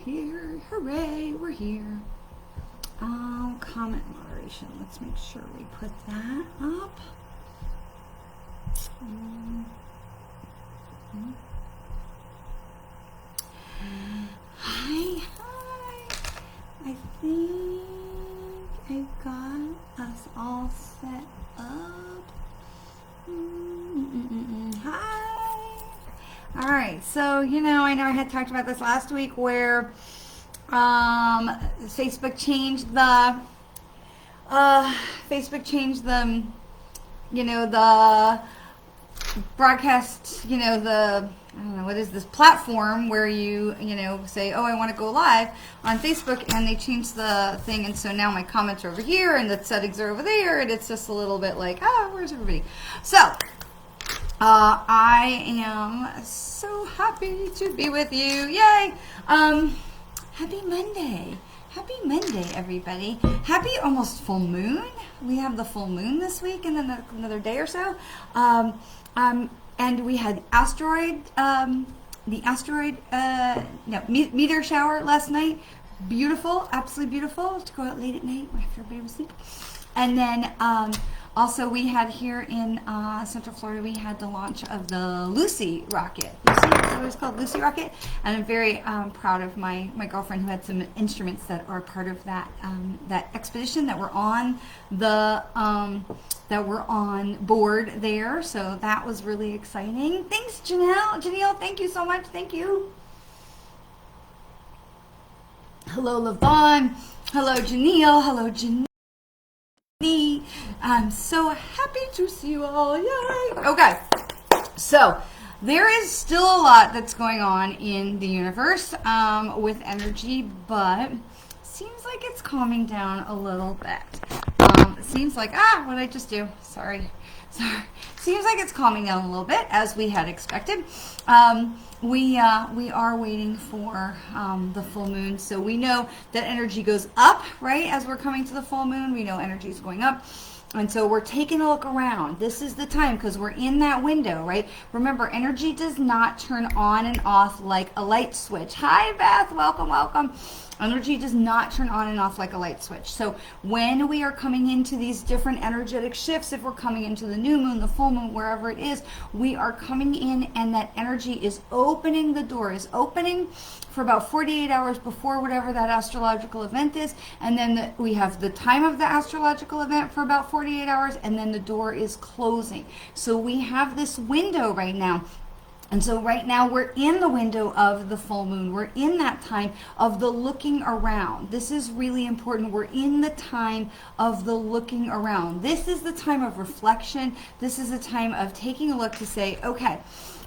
here. Hooray, we're here. Comment moderation. Let's make sure we put that up. Hi. I think I got us all set up. Hi. All right. So, I know I had talked about this last week where Facebook changed the the broadcast, I don't know, what is this platform where you say, oh, I want to go live on Facebook, and they changed the thing, and so now my comments are over here, and the settings are over there, and it's just a little bit like, where's everybody? So, I am so happy to be with you. Yay! Happy Monday. Happy Monday, everybody. Happy almost full mean. We have the full moon this week and then another day or so. And we had meteor shower last night. Beautiful, absolutely beautiful. To go out late at night after everybody was asleep. And then also we had here in Central Florida, we had the launch of the Lucy rocket. Lucy, that's what it's called, Lucy rocket. And I'm very proud of my girlfriend who had some instruments that are part of that that expedition that were on the that were on board there. So that was really exciting. Thanks, Janelle. Janelle, thank you so much. Thank you. Hello, Lavon. Hello, Janelle. Hello, Janelle. I'm so happy to see you all. Yay! Okay, so there is still a lot that's going on in the universe with energy, but seems like it's calming down a little bit. It seems like, what did I just do? Sorry. Seems like it's calming down a little bit, as we had expected. We are waiting for the full moon, so we know that energy goes up, right? As we're coming to the full moon, we know energy is going up. And so we're taking a look around. This is the time because we're in that window, right? Remember, energy does not turn on and off like a light switch. Hi, Beth. Welcome, welcome. Energy does not turn on and off like a light switch. So when we are coming into these different energetic shifts, if we're coming into the new moon, the full moon, wherever it is, we are coming in and that energy is opening, the door is opening for about 48 hours before whatever that astrological event is. And then we have the time of the astrological event for about 48 hours, and then the door is closing. So we have this window right now. And so right now we're in the window of the full moon. We're in that time of the looking around. This is really important. We're in the time of the looking around. This is the time of reflection. This is a time of taking a look to say, okay,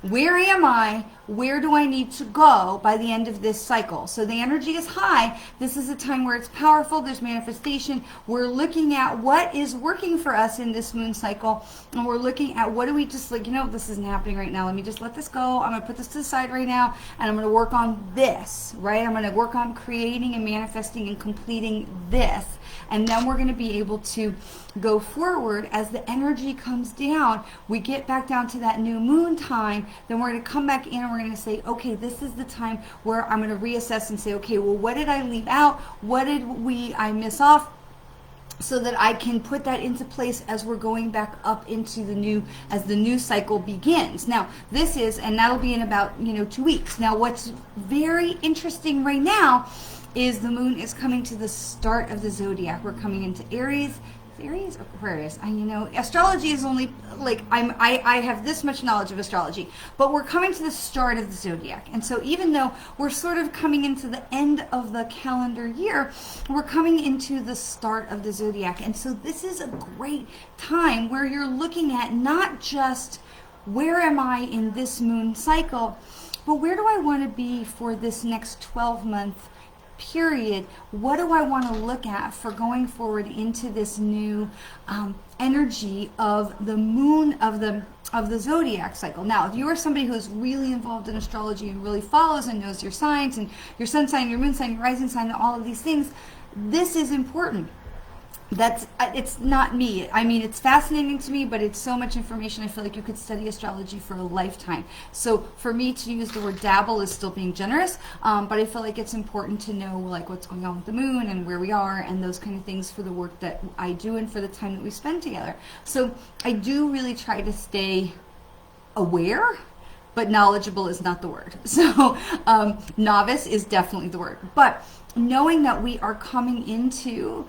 where am I? Where do I need to go by the end of this cycle? So the energy is high. This is a time where it's powerful. There's manifestation. We're looking at what is working for us in this moon cycle. And we're looking at what do we just like, this isn't happening right now. Let me just let this go. I'm going to put this to the side right now. And I'm going to work on this, right? I'm going to work on creating and manifesting and completing this. And then we're going to be able to go forward as the energy comes down. We get back down to that new moon time. Then we're going to come back in and we're going to say, okay, this is the time where I'm going to reassess and say, okay, well, what did I leave out? What did I miss off? So that I can put that into place as we're going back up into as the new cycle begins. Now, this is, and that'll be in about, 2 weeks. Now, what's very interesting right now is the moon is coming to the start of the zodiac. We're coming into Aries. Aries or Aquarius? Astrology is only like I have this much knowledge of astrology, but we're coming to the start of the zodiac. And so even though we're sort of coming into the end of the calendar year, we're coming into the start of the zodiac. And so this is a great time where you're looking at not just where am I in this moon cycle, but where do I want to be for this next 12-month period? What do I want to look at for going forward into this new energy of the moon of the zodiac cycle? Now, if you are somebody who is really involved in astrology and really follows and knows your signs and your sun sign, your moon sign, your rising sign, and all of these things, this is important. it's not me. I mean, it's fascinating to me, but it's so much information. I feel like you could study astrology for a lifetime. So for me to use the word dabble is still being generous, but I feel like it's important to know like what's going on with the moon and where we are and those kind of things for the work that I do and for the time that we spend together. So I do really try to stay aware, but knowledgeable is not the word. So novice is definitely the word. But knowing that we are coming into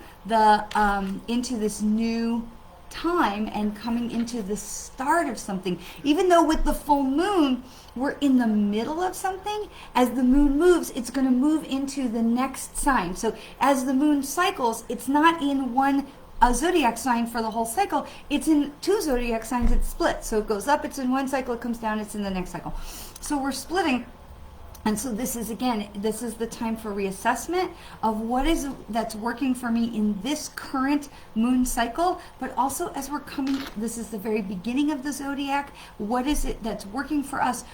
into this new time and coming into the start of something, even though with the full moon we're in the middle of something, as the moon moves, it's going to move into the next sign. So as the moon cycles, it's not in one zodiac sign for the whole cycle. It's in two zodiac signs. It's split. So it goes up, it's in one cycle, it comes down, it's in the next cycle. So we're splitting. And so this is, again, this is the time for reassessment of what is that's working for me in this current moon cycle, but also as we're coming, this is the very beginning of the zodiac. What is it that's working for us?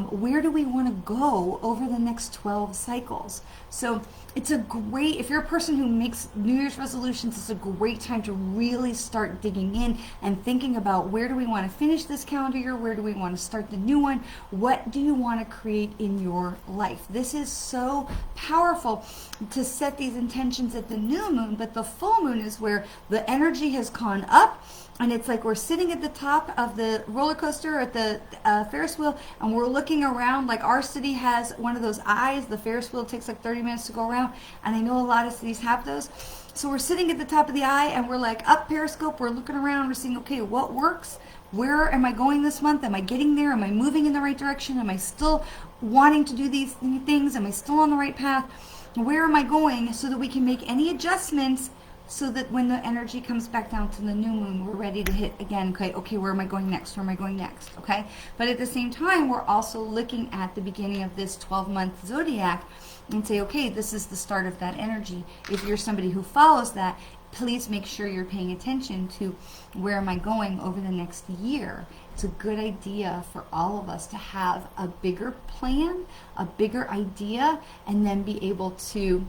Where do we want to go over the next 12 cycles? So it's a great, if you're a person who makes New Year's resolutions, it's a great time to really start digging in and thinking about where do we want to finish this calendar year? Where do we want to start the new one? What do you want to create in your life? This is so powerful to set these intentions at the new moon, but the full moon is where the energy has gone up. And it's like we're sitting at the top of the roller coaster at the Ferris wheel, and we're looking around. Like our city has one of those eyes. The Ferris wheel takes like 30 minutes to go around, and I know a lot of cities have those. So we're sitting at the top of the eye, and we're like up periscope. We're looking around. We're seeing, okay, what works? Where am I going this month? Am I getting there? Am I moving in the right direction? Am I still wanting to do these things? Am I still on the right path? Where am I going so that we can make any adjustments so that when the energy comes back down to the new moon, we're ready to hit again. Okay, where am I going next? Where am I going next? Okay, but at the same time, we're also looking at the beginning of this 12-month zodiac and say, okay, this is the start of that energy. If you're somebody who follows that, please make sure you're paying attention to where am I going over the next year. It's a good idea for all of us to have a bigger plan, a bigger idea, and then be able to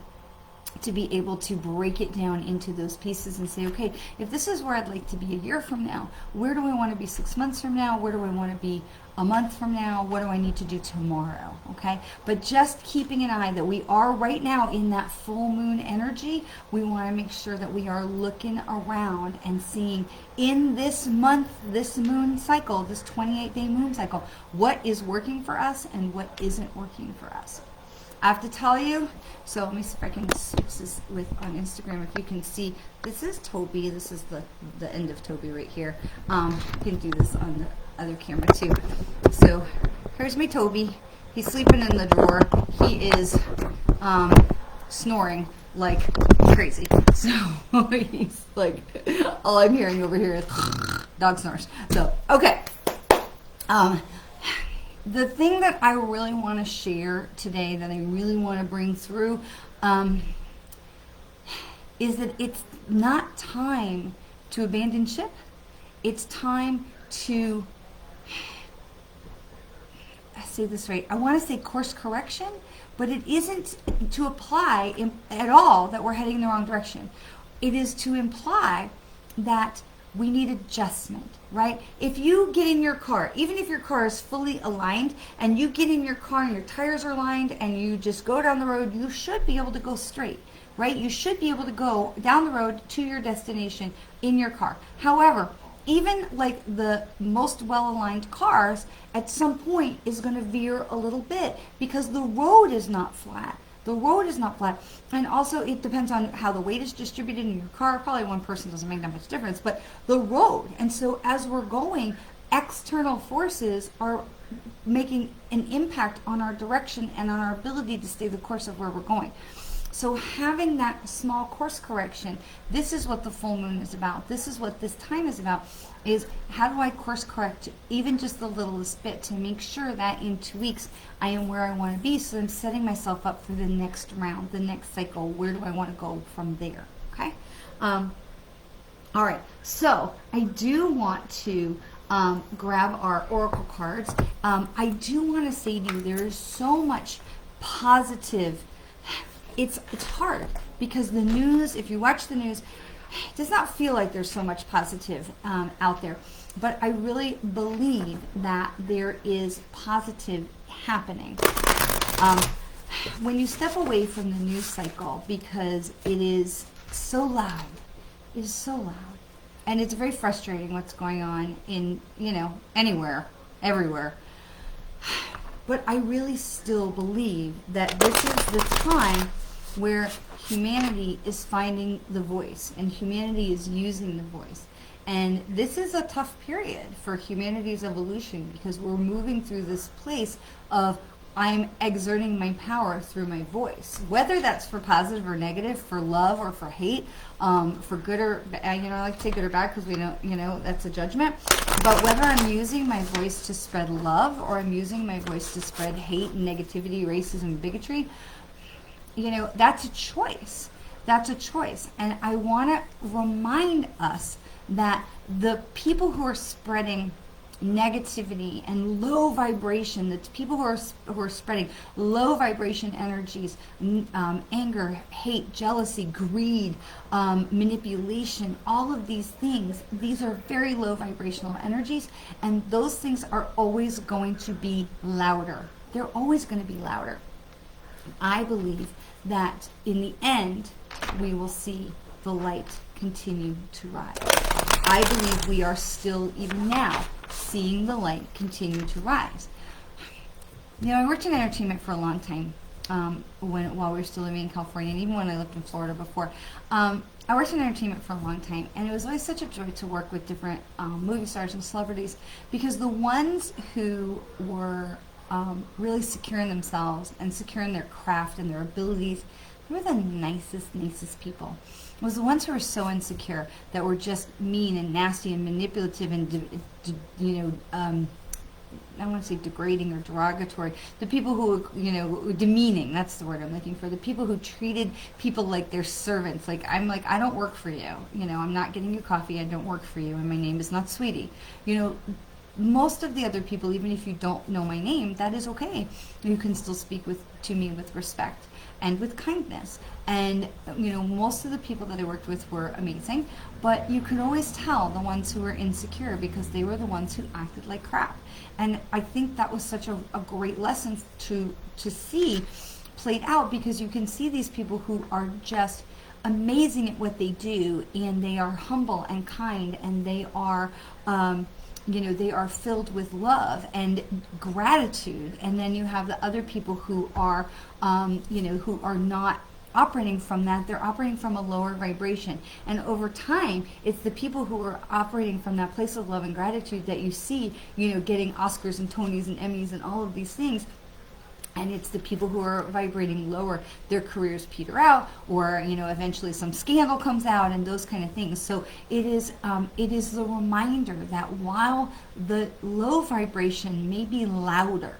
break it down into those pieces and say, okay, if this is where I'd like to be a year from now, where do I want to be 6 months from now? Where do I want to be a month from now? What do I need to do tomorrow? Okay, but just keeping an eye that we are right now in that full moon energy. We want to make sure that we are looking around and seeing in this month, this moon cycle, this 28-day moon cycle, what is working for us and what isn't working for us. I have to tell you, so let me see if I can switch this with on Instagram. If you can see, this is Toby. This is the end of Toby right here. You can do this on the other camera too. So here's my Toby. He's sleeping in the drawer. He is snoring like crazy. So he's like, all I'm hearing over here is dog snores. So, okay. The thing that I really want to share today, that I really want to bring through, is that it's not time to abandon ship. It's time to, I say this right, I want to say course correction, but it isn't to apply at all that we're heading in the wrong direction. It is to imply that we need adjustment, right? If you get in your car, even if your car is fully aligned and you get in your car and your tires are aligned and you just go down the road, you should be able to go straight, right? You should be able to go down the road to your destination in your car. However, even like the most well-aligned cars at some point is going to veer a little bit because the road is not flat. The road is not flat. And also it depends on how the weight is distributed in your car. Probably one person doesn't make that much difference, but the road. And so as we're going, external forces are making an impact on our direction and on our ability to stay the course of where we're going. So having that small course correction, this is what the full moon is about. This is what this time is about, is how do I course correct even just the littlest bit to make sure that in 2 weeks I am where I want to be, so I'm setting myself up for the next round, the next cycle. Where do I want to go from there? Okay? All right. So I do want to grab our oracle cards. I do want to say to you, there is so much positive. It's hard because the news, if you watch the news, it does not feel like there's so much positive out there. But I really believe that there is positive happening. When you step away from the news cycle, because it is so loud, it is so loud. And it's very frustrating what's going on in, anywhere, everywhere. But I really still believe that this is the time where humanity is finding the voice and humanity is using the voice. And this is a tough period for humanity's evolution because we're moving through this place of I'm exerting my power through my voice, whether that's for positive or negative, for love or for hate, for good or bad. I like to say good or bad because we don't, that's a judgment. But whether I'm using my voice to spread love or I'm using my voice to spread hate and negativity, racism, bigotry, that's a choice. That's a choice. And I want to remind us that the people who are spreading negativity and low vibration, the people who are spreading low vibration energies, anger, hate, jealousy, greed, manipulation, all of these things, these are very low vibrational energies, and those things are always going to be louder. They're always going to be louder. I believe that in the end, we will see the light continue to rise. I believe we are still, even now, seeing the light continue to rise. I worked in entertainment for a long time while we were still living in California, and even when I lived in Florida before. I worked in entertainment for a long time, and it was always such a joy to work with different movie stars and celebrities, because the ones who were really secure in themselves and secure in their craft and their abilities, they were the nicest people. It was the ones who were so insecure, that were just mean and nasty and manipulative and, I don't want to say degrading or derogatory. The people who, demeaning, that's the word I'm looking for. The people who treated people like their servants. I don't work for you. I'm not getting you coffee. I don't work for you. And my name is not Sweetie. Most of the other people, even if you don't know my name, that is okay. You can still speak to me with respect and with kindness. And, most of the people that I worked with were amazing, but you could always tell the ones who were insecure because they were the ones who acted like crap. And I think that was such a great lesson to see played out, because you can see these people who are just amazing at what they do, and they are humble and kind, and they are they are filled with love and gratitude. And then you have the other people who are who are not operating from that. They're operating from a lower vibration, and over time it's the people who are operating from that place of love and gratitude that you see getting Oscars and Tonys and Emmys and all of these things. And it's the people who are vibrating lower, their careers peter out, or eventually some scandal comes out and those kind of things. So it is the reminder that while the low vibration may be louder,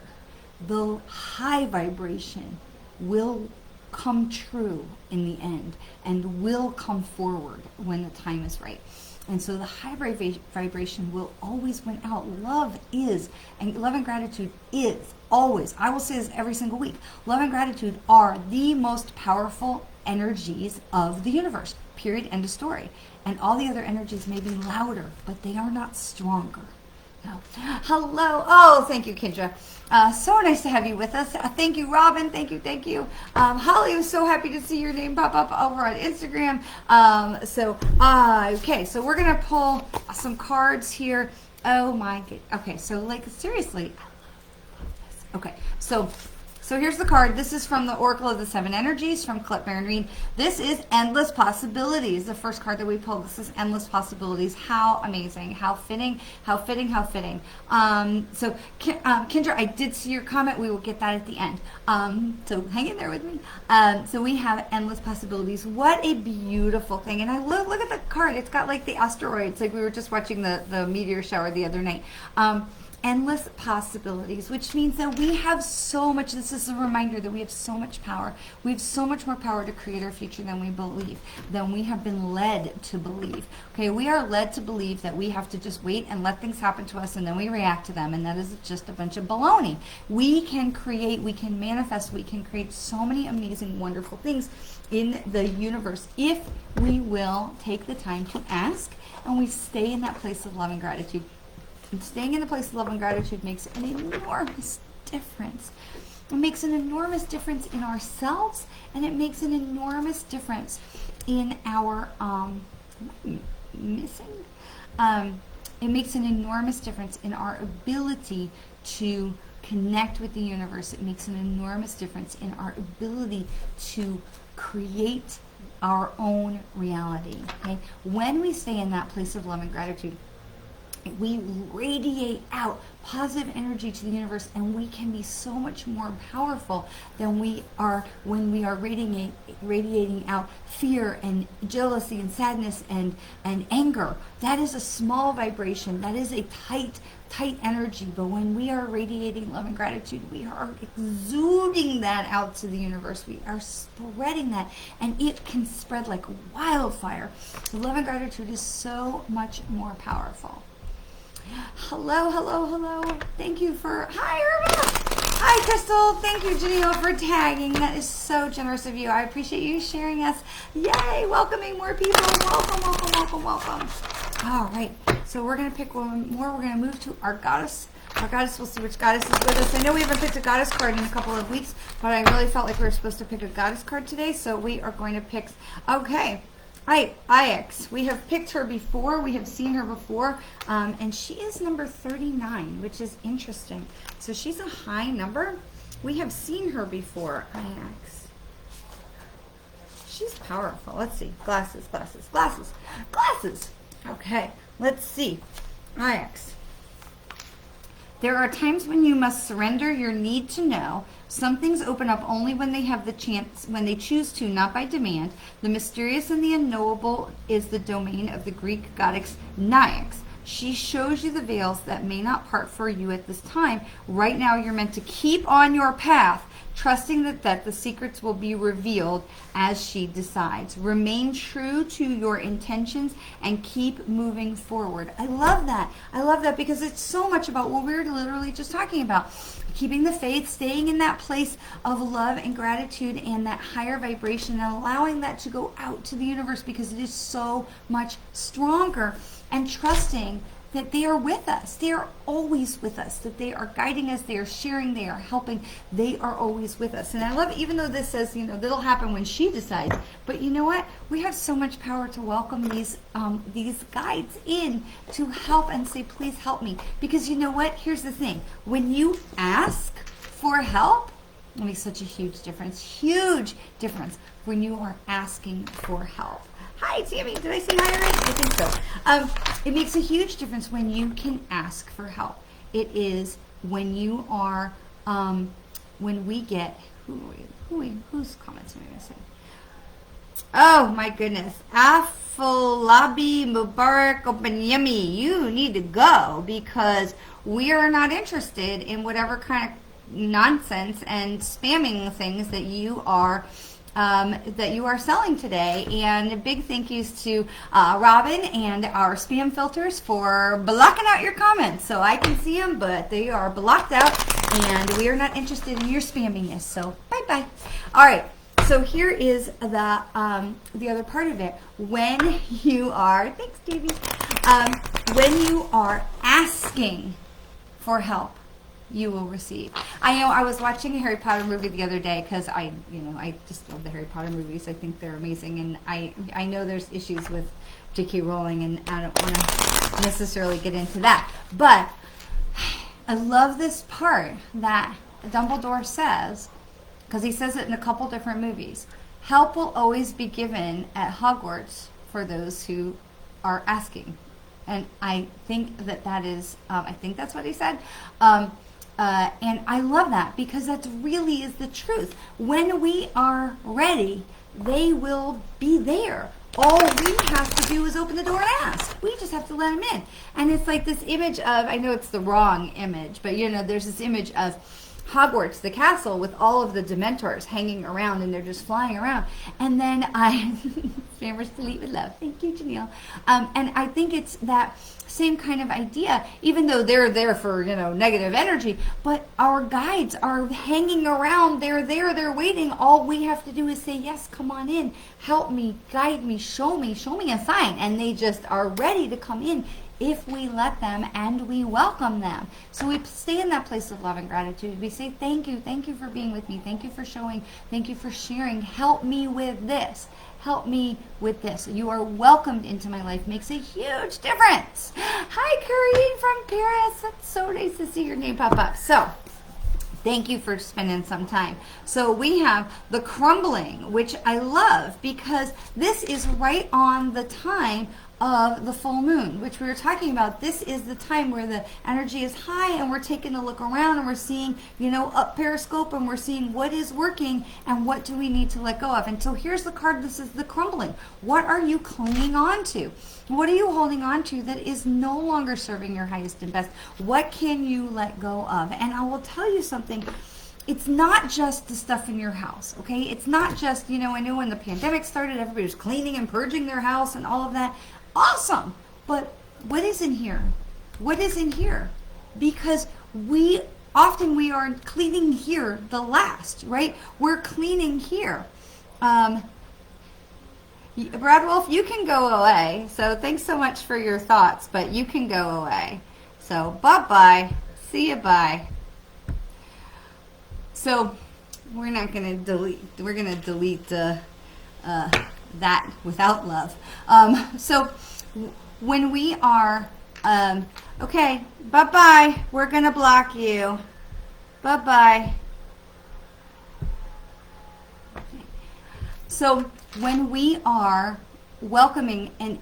the high vibration will come true in the end and will come forward when the time is right. And so the high vibration will always win out. Love and gratitude is always, I will say this every single week, love and gratitude are the most powerful energies of the universe. Period. End of story. And all the other energies may be louder, but they are not stronger. No. Hello. Oh, thank you, Kendra. So nice to have you with us. Thank you, Robin. Thank you. Holly, was so happy to see your name pop up over on Instagram. Okay, so we're going to pull some cards here. Oh, my God. Okay, so, seriously. Okay, so here's the card. This is from the Oracle of the Seven Energies from Clip Baron Reed. This is Endless Possibilities. The first card that we pulled. This is Endless Possibilities. How amazing. How fitting. How fitting. So, Kendra, I did see your comment. We will get that at the end. So hang in there with me. So we have Endless Possibilities. What a beautiful thing. And I look at the card. It's got the asteroids. We were just watching the meteor shower the other night. endless possibilities, which means that we have so much. This is a reminder that we have so much power. We have so much more power to create our future than we believe, than we have been led to believe. Okay, we are led to believe that we have to just wait and let things happen to us and then we react to them, and that is just a bunch of baloney. We can create, we can manifest, we can create so many amazing, wonderful things in the universe if we will take the time to ask and we stay in that place of love and gratitude. And staying in the place of love and gratitude makes an enormous difference. It makes an enormous difference in ourselves, and it makes an enormous difference in our it makes an enormous difference in our ability to connect with the universe. It makes an enormous difference in our ability to create our own reality. Okay? When we stay in that place of love and gratitude, we radiate out positive energy to the universe, and we can be so much more powerful than we are when we are radiating out fear and jealousy and sadness and anger. That is a small vibration. That is a tight energy. But when we are radiating love and gratitude, we are exuding that out to the universe. We are spreading that, and it can spread like wildfire. Love and gratitude is so much more powerful. Hello. Thank you for, hi Irma. Hi Crystal. Thank you Janelle for tagging. That is so generous of you. I appreciate you sharing us. Yay, welcoming more people. Welcome. All right, so we're going to pick one more. We're going to move to our goddess. Our goddess, we'll see which goddess is with us. I know we haven't picked a goddess card in a couple of weeks, but I really felt like we were supposed to pick a goddess card today, so we are going to pick, okay. Ix. We have picked her before. We have seen her before. And she is number 39, which is interesting. So she's a high number. We have seen her before. Ix. She's powerful. Let's see. Glasses. Okay. Let's see. Ix. There are times when you must surrender your need to know. Some things open up only when they have the chance, when they choose to, not by demand. The mysterious and the unknowable is the domain of the Greek goddess Nyx. She shows you the veils that may not part for you at this time. Right now, you're meant to keep on your path, trusting that the secrets will be revealed as she decides. Remain true to your intentions and keep moving forward. I love that. Because it's so much about what we were literally just talking about. Keeping the faith, staying in that place of love and gratitude and that higher vibration, and allowing that to go out to the universe because it is so much stronger, and trusting that they are with us. They are always with us, that they are guiding us, they are sharing, they are helping, they are always with us. And I love it, even though this says, that'll happen when she decides, but you know what? We have so much power to welcome these guides in to help and say, please help me. Because you know what? Here's the thing. When you ask for help, it makes such a huge difference when you are asking for help. Hi, Tammy. Did I say hi already? I think so. It makes a huge difference when you can ask for help. It is when you are, when we get, whose comments am I going to say? Oh, my goodness. Afolabi Mubarak Openyemi, you need to go because we are not interested in whatever kind of nonsense and spamming things that you are selling today. And a big thank yous to Robin and our spam filters for blocking out your comments. So I can see them, but they are blocked out, and we are not interested in your spamminess. So bye-bye. All right. So here is the other part of it. When you are, thanks, Davey. When you are asking for help, you will receive. I know I was watching a Harry Potter movie the other day because I just love the Harry Potter movies. I think they're amazing, and I know there's issues with J.K. Rowling, and I don't want to necessarily get into that. But I love this part that Dumbledore says, because he says it in a couple different movies. Help will always be given at Hogwarts for those who are asking. And I think that is, I think that's what he said. And I love that because that really is the truth. When we are ready, they will be there. all we have to do is open the door and ask. We just have to let them in. And it's like this image of, I know it's the wrong image, but there's this image of Hogwarts, the castle, with all of the Dementors hanging around, and they're just flying around. And then Famers Delete with love. Thank you, Janelle. And I think it's that same kind of idea, even though they're there for, negative energy, but our guides are hanging around. They're there, they're waiting. All we have to do is say, yes, come on in, help me, guide me, show me a sign. And they just are ready to come in if we let them and we welcome them. So we stay in that place of love and gratitude. We say, thank you for being with me. Thank you for showing, thank you for sharing. Help me with this. Help me with this. You are welcomed into my life. Makes a huge difference. Hi, Corinne from Paris. That's so nice to see your name pop up. So thank you for spending some time. So we have the crumbling, which I love because this is right on the time of the full moon, which we were talking about. This is the time where the energy is high and we're taking a look around and we're seeing, up periscope, and we're seeing what is working and what do we need to let go of. And so here's the card. This is the crumbling. What are you clinging on to? What are you holding on to that is no longer serving your highest and best? What can you let go of? And I will tell you something. It's not just the stuff in your house, okay? It's not just, I know when the pandemic started, everybody was cleaning and purging their house and all of that. Awesome. But what is in here? What is in here? Because we are cleaning here the last, right? We're cleaning here. Brad Wolf, you can go away. So thanks so much for your thoughts, but you can go away. So bye-bye. See you, bye. So we're not going to delete. We're going to delete that without love. So when we are, okay, bye-bye. We're going to block you. Bye-bye. So when we are welcoming and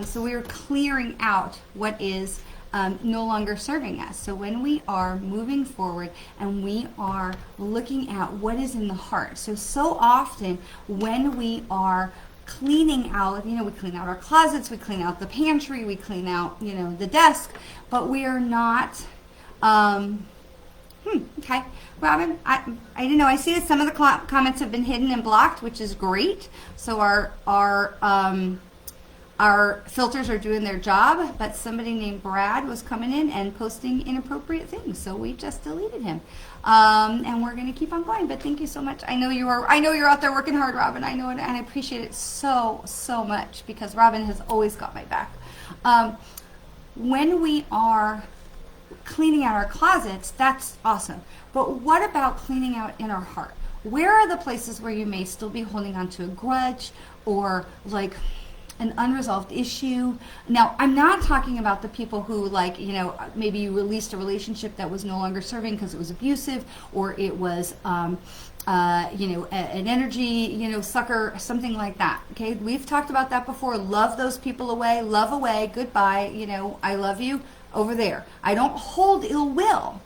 so we are clearing out what is no longer serving us. So when we are moving forward and we are looking at what is in the heart. So often when we are cleaning out, we clean out our closets, we clean out the pantry, we clean out, the desk, but we are not, okay. Robin, I didn't know. I see that some of the comments have been hidden and blocked, which is great. So our filters are doing their job, but somebody named Brad was coming in and posting inappropriate things, so we just deleted him. And we're going to keep on going. But thank you so much. I know you're out there working hard, Robin. I know it, and I appreciate it so much because Robin has always got my back. When we are cleaning out our closets, that's awesome. But what about cleaning out in our heart? Where are the places where you may still be holding on to a grudge or like an unresolved issue? Now, I'm not talking about the people who maybe you released a relationship that was no longer serving because it was abusive or it was, an energy, sucker, something like that. Okay. We've talked about that before. Love those people away, love away, goodbye. I love you over there. I don't hold ill will.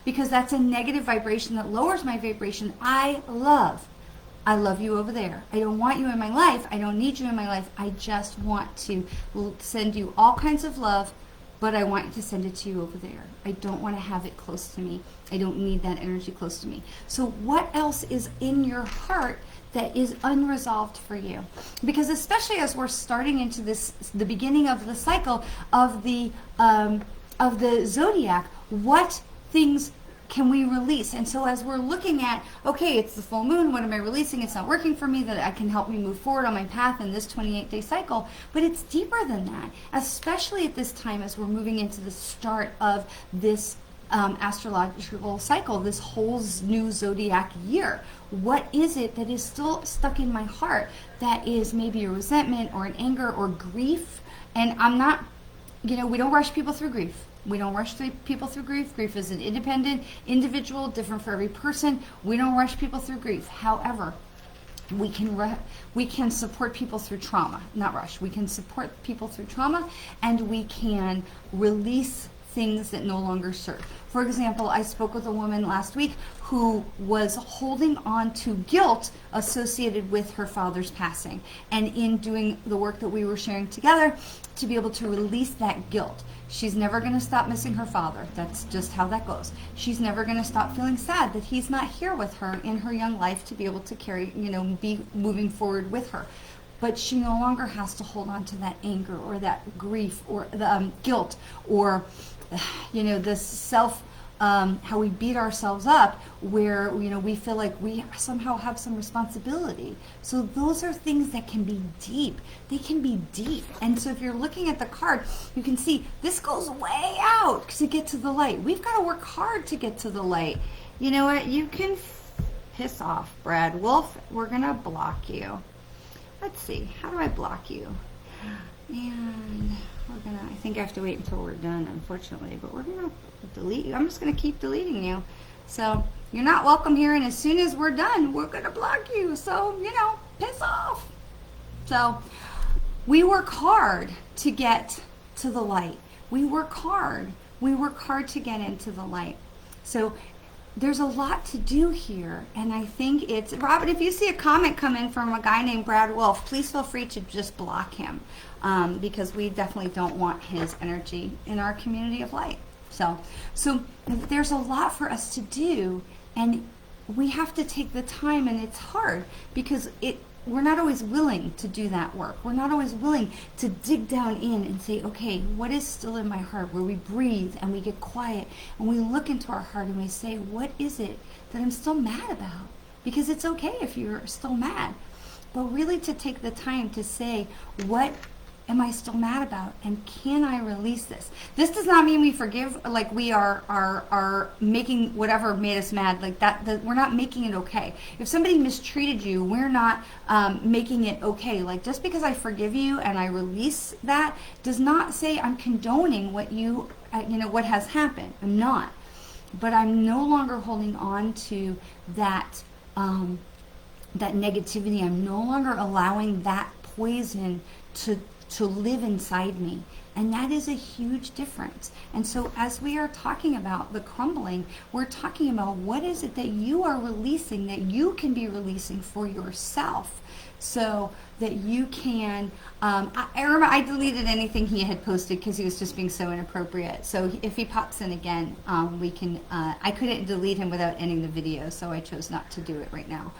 Because that's a negative vibration that lowers my vibration. I love you over there. I don't want you in my life. I don't need you in my life. I just want to send you all kinds of love, but I want to send it to you over there. I don't want to have it close to me. I don't need that energy close to me. So what else is in your heart that is unresolved for you? Because especially as we're starting into the beginning of the cycle of the zodiac, what things can we release? And so as we're looking at, okay, it's the full moon, what am I releasing? It's not working for me, that I can help me move forward on my path in this 28-day cycle. But it's deeper than that, especially at this time as we're moving into the start of this astrological cycle, this whole new zodiac year. What is it that is still stuck in my heart that is maybe a resentment or an anger or grief? And I'm not, we don't rush people through grief. We don't rush people through grief. Grief is an independent, individual, different for every person. We don't rush people through grief. However, we can support people through trauma, not rush. We can support people through trauma, and we can release things that no longer serve. For example, I spoke with a woman last week who was holding on to guilt associated with her father's passing. And in doing the work that we were sharing together, to be able to release that guilt. She's never going to stop missing her father. That's just how that goes. She's never going to stop feeling sad that he's not here with her in her young life to be able to carry, be moving forward with her. But she no longer has to hold on to that anger or that grief or the guilt or, this self, how we beat ourselves up where, we feel like we somehow have some responsibility. So those are things that can be deep. They can be deep. And so if you're looking at the card, you can see this goes way out to get to the light. We've got to work hard to get to the light. You know what? You can piss off, Brad Wolf. We're going to block you. Let's see. How do I block you? And I think I have to wait until we're done, unfortunately, but we're going to delete you. I'm just going to keep deleting you. So you're not welcome here, and as soon as we're done, we're going to block you. So, piss off. So we work hard to get to the light. We work hard. We work hard to get into the light. So there's a lot to do here, and I think it's, Robin, if you see a comment come in from a guy named Brad Wolf, please feel free to just block him, because we definitely don't want his energy in our community of light. So there's a lot for us to do, and we have to take the time, and it's hard because we're not always willing to do that work. We're not always willing to dig down in and say, okay, what is still in my heart? Where we breathe and we get quiet and we look into our heart and we say, what is it that I'm still mad about? Because it's okay if you're still mad. But really to take the time to say, what am I still mad about? And can I release this? This does not mean we forgive, like we are making whatever made us mad, like that we're not making it okay. If somebody mistreated you, we're not making it okay. Like just because I forgive you and I release that does not say I'm condoning what what has happened. I'm not. But I'm no longer holding on to that that negativity. I'm no longer allowing that poison to live inside me. And that is a huge difference. And so as we are talking about the crumbling, we're talking about what is it that you are releasing, that you can be releasing for yourself, so that you can, I remember I deleted anything he had posted because he was just being so inappropriate. So if he pops in again, we can, I couldn't delete him without ending the video, so I chose not to do it right now.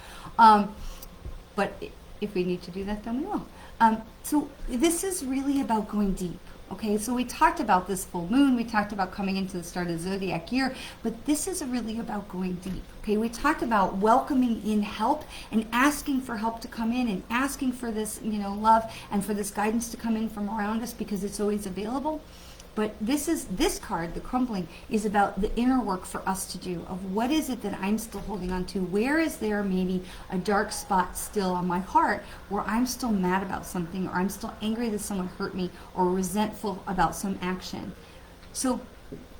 But if we need to do that, then we will. So this is really about going deep. Okay, so we talked about this full moon, we talked about coming into the start of the zodiac year, but this is really about going deep. Okay, we talked about welcoming in help and asking for help to come in and asking for this, love and for this guidance to come in from around us because it's always available. But this card, the crumbling, is about the inner work for us to do of what is it that I'm still holding on to? Where is there maybe a dark spot still on my heart where I'm still mad about something, or I'm still angry that someone hurt me, or resentful about some action? So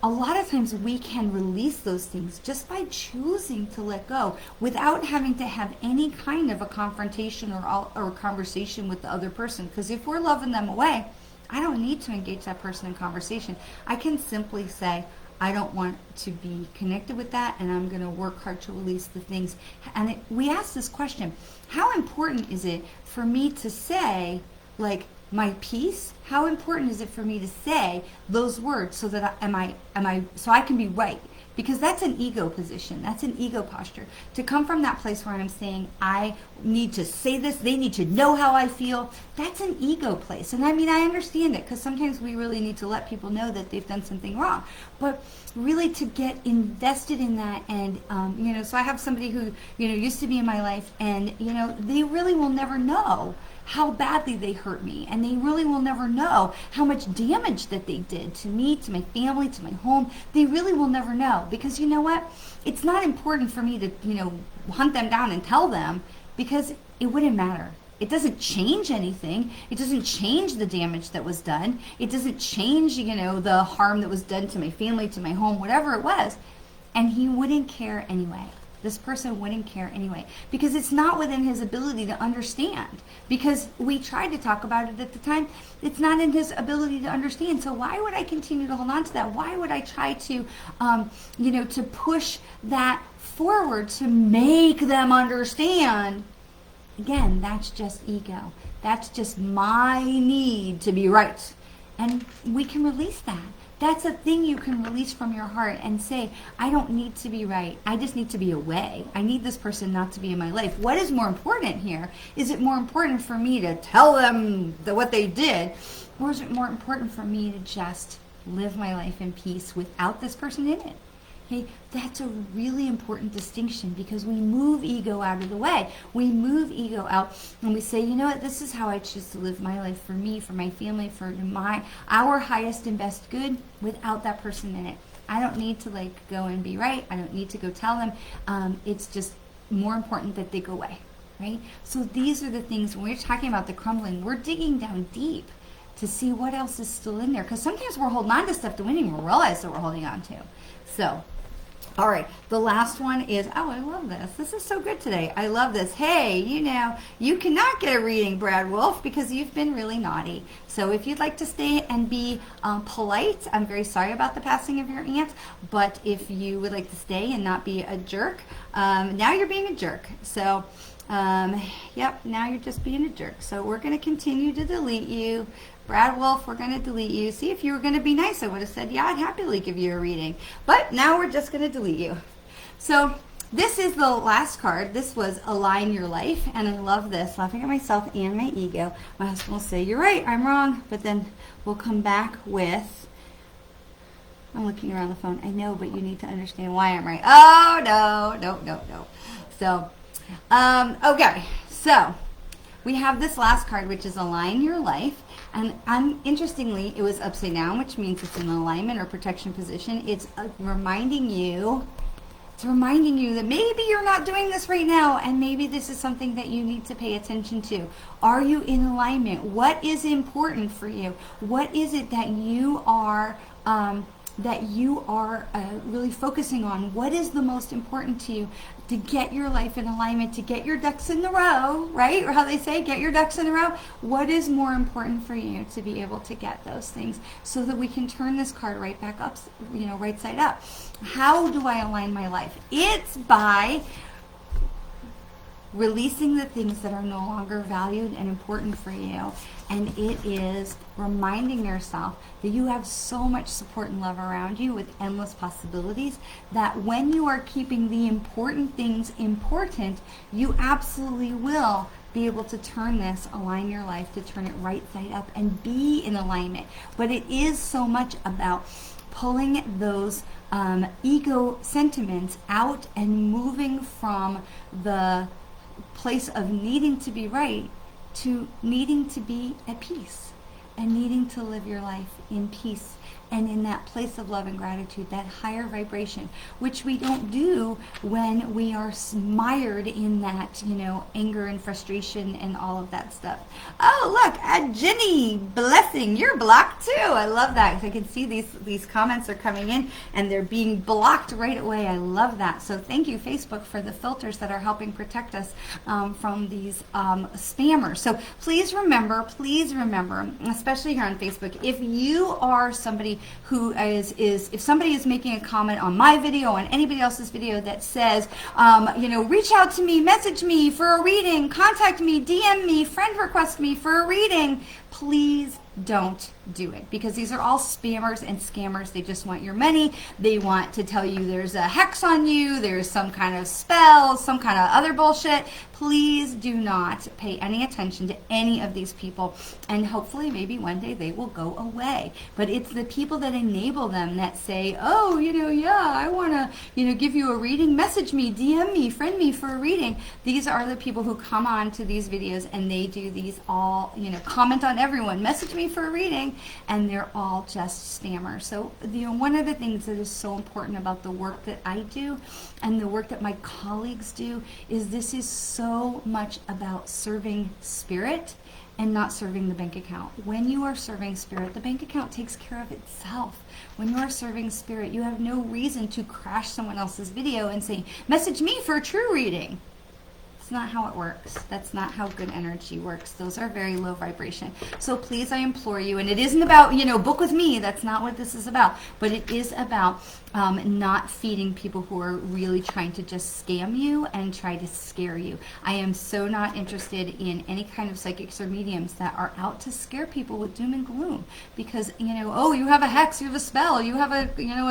a lot of times we can release those things just by choosing to let go without having to have any kind of a confrontation or conversation with the other person. Because if we're loving them away, I don't need to engage that person in conversation. I can simply say, I don't want to be connected with that, and I'm going to work hard to release the things. And we ask this question, how important is it for me to say, like, my peace? How important is it for me to say those words so that so I can be right? Because that's an ego position. That's an ego posture. To come from that place where I'm saying, I need to say this, they need to know how I feel, that's an ego place. And I mean, I understand it, because sometimes we really need to let people know that they've done something wrong. But really to get invested in that, and, so I have somebody who, used to be in my life, and, they really will never know how badly they hurt me, and they really will never know how much damage that they did to me, to my family, to my home. They really will never know, because you know what? It's not important for me to, hunt them down and tell them, because it wouldn't matter. It doesn't change anything. It doesn't change the damage that was done. It doesn't change, the harm that was done to my family, to my home, whatever it was. And he wouldn't care anyway. this person wouldn't care anyway, because it's not within his ability to understand, because we tried to talk about it at the time. It's not in his ability to understand. So why would I continue to hold on to that? Why would I try to, to push that forward to make them understand? Again, that's just ego. That's just my need to be right. And we can release that. That's a thing you can release from your heart and say, I don't need to be right. I just need to be away. I need this person not to be in my life. What is more important here? Is it more important for me to tell them what they did? Or is it more important for me to just live my life in peace without this person in it? Okay, that's a really important distinction, because we move ego out of the way. We move ego out and we say, you know what, this is how I choose to live my life, for me, for my family, for our highest and best good, without that person in it. I don't need to go and be right. I don't need to go tell them. It's just more important that they go away, right? So these are the things, when we're talking about the crumbling, we're digging down deep to see what else is still in there, because sometimes we're holding on to stuff that we didn't even realize that we're holding on to. So, all right, the last one is, oh, I love this. This is so good today. I love this. Hey, you cannot get a reading, Brad Wolf, because you've been really naughty. So if you'd like to stay and be polite, I'm very sorry about the passing of your aunt, but if you would like to stay and not be a jerk, now you're being a jerk. So, yep, now you're just being a jerk. So we're going to continue to delete you. Brad Wolf, we're going to delete you. See, if you were going to be nice, I would have said, yeah, I'd happily give you a reading. But now we're just going to delete you. So this is the last card. This was Align Your Life. And I love this. Laughing at myself and my ego. My husband will say, you're right, I'm wrong. But then we'll come back with, I'm looking around the phone. I know, but you need to understand why I'm right. Oh, no. So, okay. So we have this last card, which is Align Your Life. And interestingly, it was upside down, which means it's in alignment or protection position. It's reminding you that maybe you're not doing this right now, and maybe this is something that you need to pay attention to. Are you in alignment? What is important for you? What is it that you are really focusing on? What is the most important to you to get your life in alignment, to get your ducks in the row, right? Or how they say, get your ducks in a row. What is more important for you to be able to get those things, so that we can turn this card right back up, right side up? How do I align my life? It's by releasing the things that are no longer valued and important for you. And it is reminding yourself that you have so much support and love around you with endless possibilities, that when you are keeping the important things important, you absolutely will be able to turn this, align your life, to turn it right side up and be in alignment. But it is so much about pulling those ego sentiments out and moving from the place of needing to be right to needing to be at peace and needing to live your life in peace and in that place of love and gratitude, that higher vibration, which we don't do when we are mired in that, anger and frustration and all of that stuff. Oh, look, Jenny, blessing, you're blocked too. I love that. I can see these comments are coming in and they're being blocked right away. I love that. So thank you, Facebook, for the filters that are helping protect us from these spammers. So please remember, especially here on Facebook, if you are somebody who if somebody is making a comment on my video, on anybody else's video that says, reach out to me, message me for a reading, contact me, DM me, friend request me for a reading, please don't do it, because these are all spammers and scammers. They just want your money. They want to tell you there's a hex on you, there's some kind of spell, some kind of other bullshit. Please do not pay any attention to any of these people, and hopefully maybe one day they will go away. But it's the people that enable them that say, oh, I want to, give you a reading, message me, DM me, friend me for a reading. These are the people who come on to these videos and they do these all, comment on everyone, message me for a reading, and they're all just spammers. So, one of the things that is so important about the work that I do and the work that my colleagues do is this is so much about serving spirit and not serving the bank account. When you are serving spirit, the bank account takes care of itself. When you are serving spirit, you have no reason to crash someone else's video and say, message me for a true reading. Not how it works. That's not how good energy works. Those are very low vibration. So please, I implore you, and it isn't about, book with me. That's not what this is about. But it is about not feeding people who are really trying to just scam you and try to scare you. I am so not interested in any kind of psychics or mediums that are out to scare people with doom and gloom. Because, oh, you have a hex, you have a spell, you have a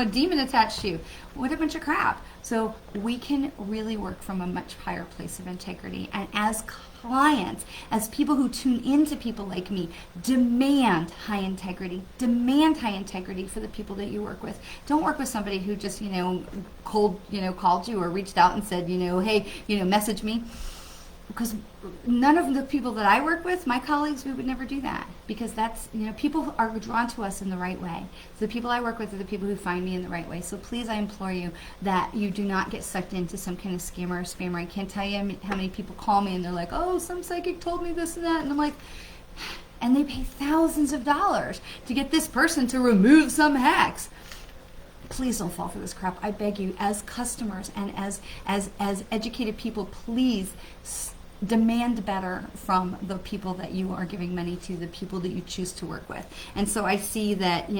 demon attached to you. What a bunch of crap. So we can really work from a much higher place of integrity. And as clients, as people who tune into people like me, demand high integrity. Demand high integrity for the people that you work with. Don't work with somebody who just, called you or reached out and said, hey, message me. Because none of the people that I work with, my colleagues, we would never do that. Because that's, people are drawn to us in the right way. So the people I work with are the people who find me in the right way. So please, I implore you that you do not get sucked into some kind of scammer or spammer. I can't tell you how many people call me and they're like, oh, some psychic told me this and that. And I'm like, and they pay thousands of dollars to get this person to remove some hex. Please don't fall for this crap. I beg you, as customers and as educated people, please demand better from the people that you are giving money to, the people that you choose to work with. And so I see that,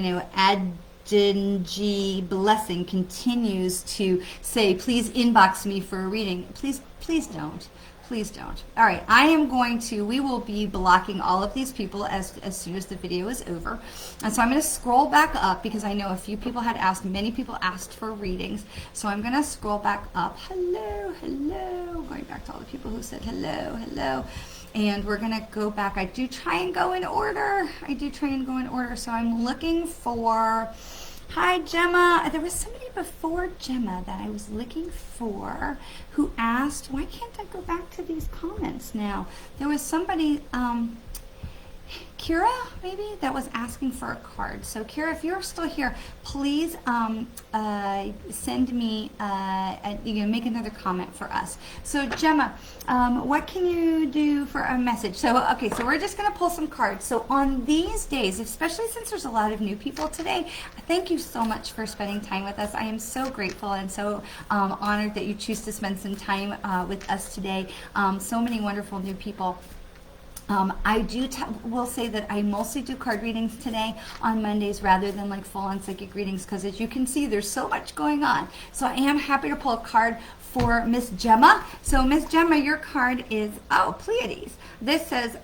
Adinji Blessing continues to say, please inbox me for a reading. Please don't. Please don't. All right, we will be blocking all of these people as soon as the video is over. And so I'm going to scroll back up because I know a few people had asked, many people asked for readings. So I'm going to scroll back up. Hello, hello. Going back to all the people who said hello, hello. And we're going to go back. I do try and go in order. So I'm looking for... Hi, Gemma. There was somebody before Gemma that I was looking for who asked, why can't I go back to these comments now? There was somebody, Kira, maybe, that was asking for a card. So, Kira, if you're still here, please send me, make another comment for us. So, Gemma, what can you do for a message? So, okay, so we're just going to pull some cards. So, on these days, especially since there's a lot of new people today, thank you so much for spending time with us. I am so grateful and so honored that you choose to spend some time with us today. So many wonderful new people. I will say that I mostly do card readings today on Mondays rather than like full-on psychic readings because as you can see, there's so much going on. So I am happy to pull a card for Miss Gemma. So Miss Gemma, your card is, Pleiades. This says,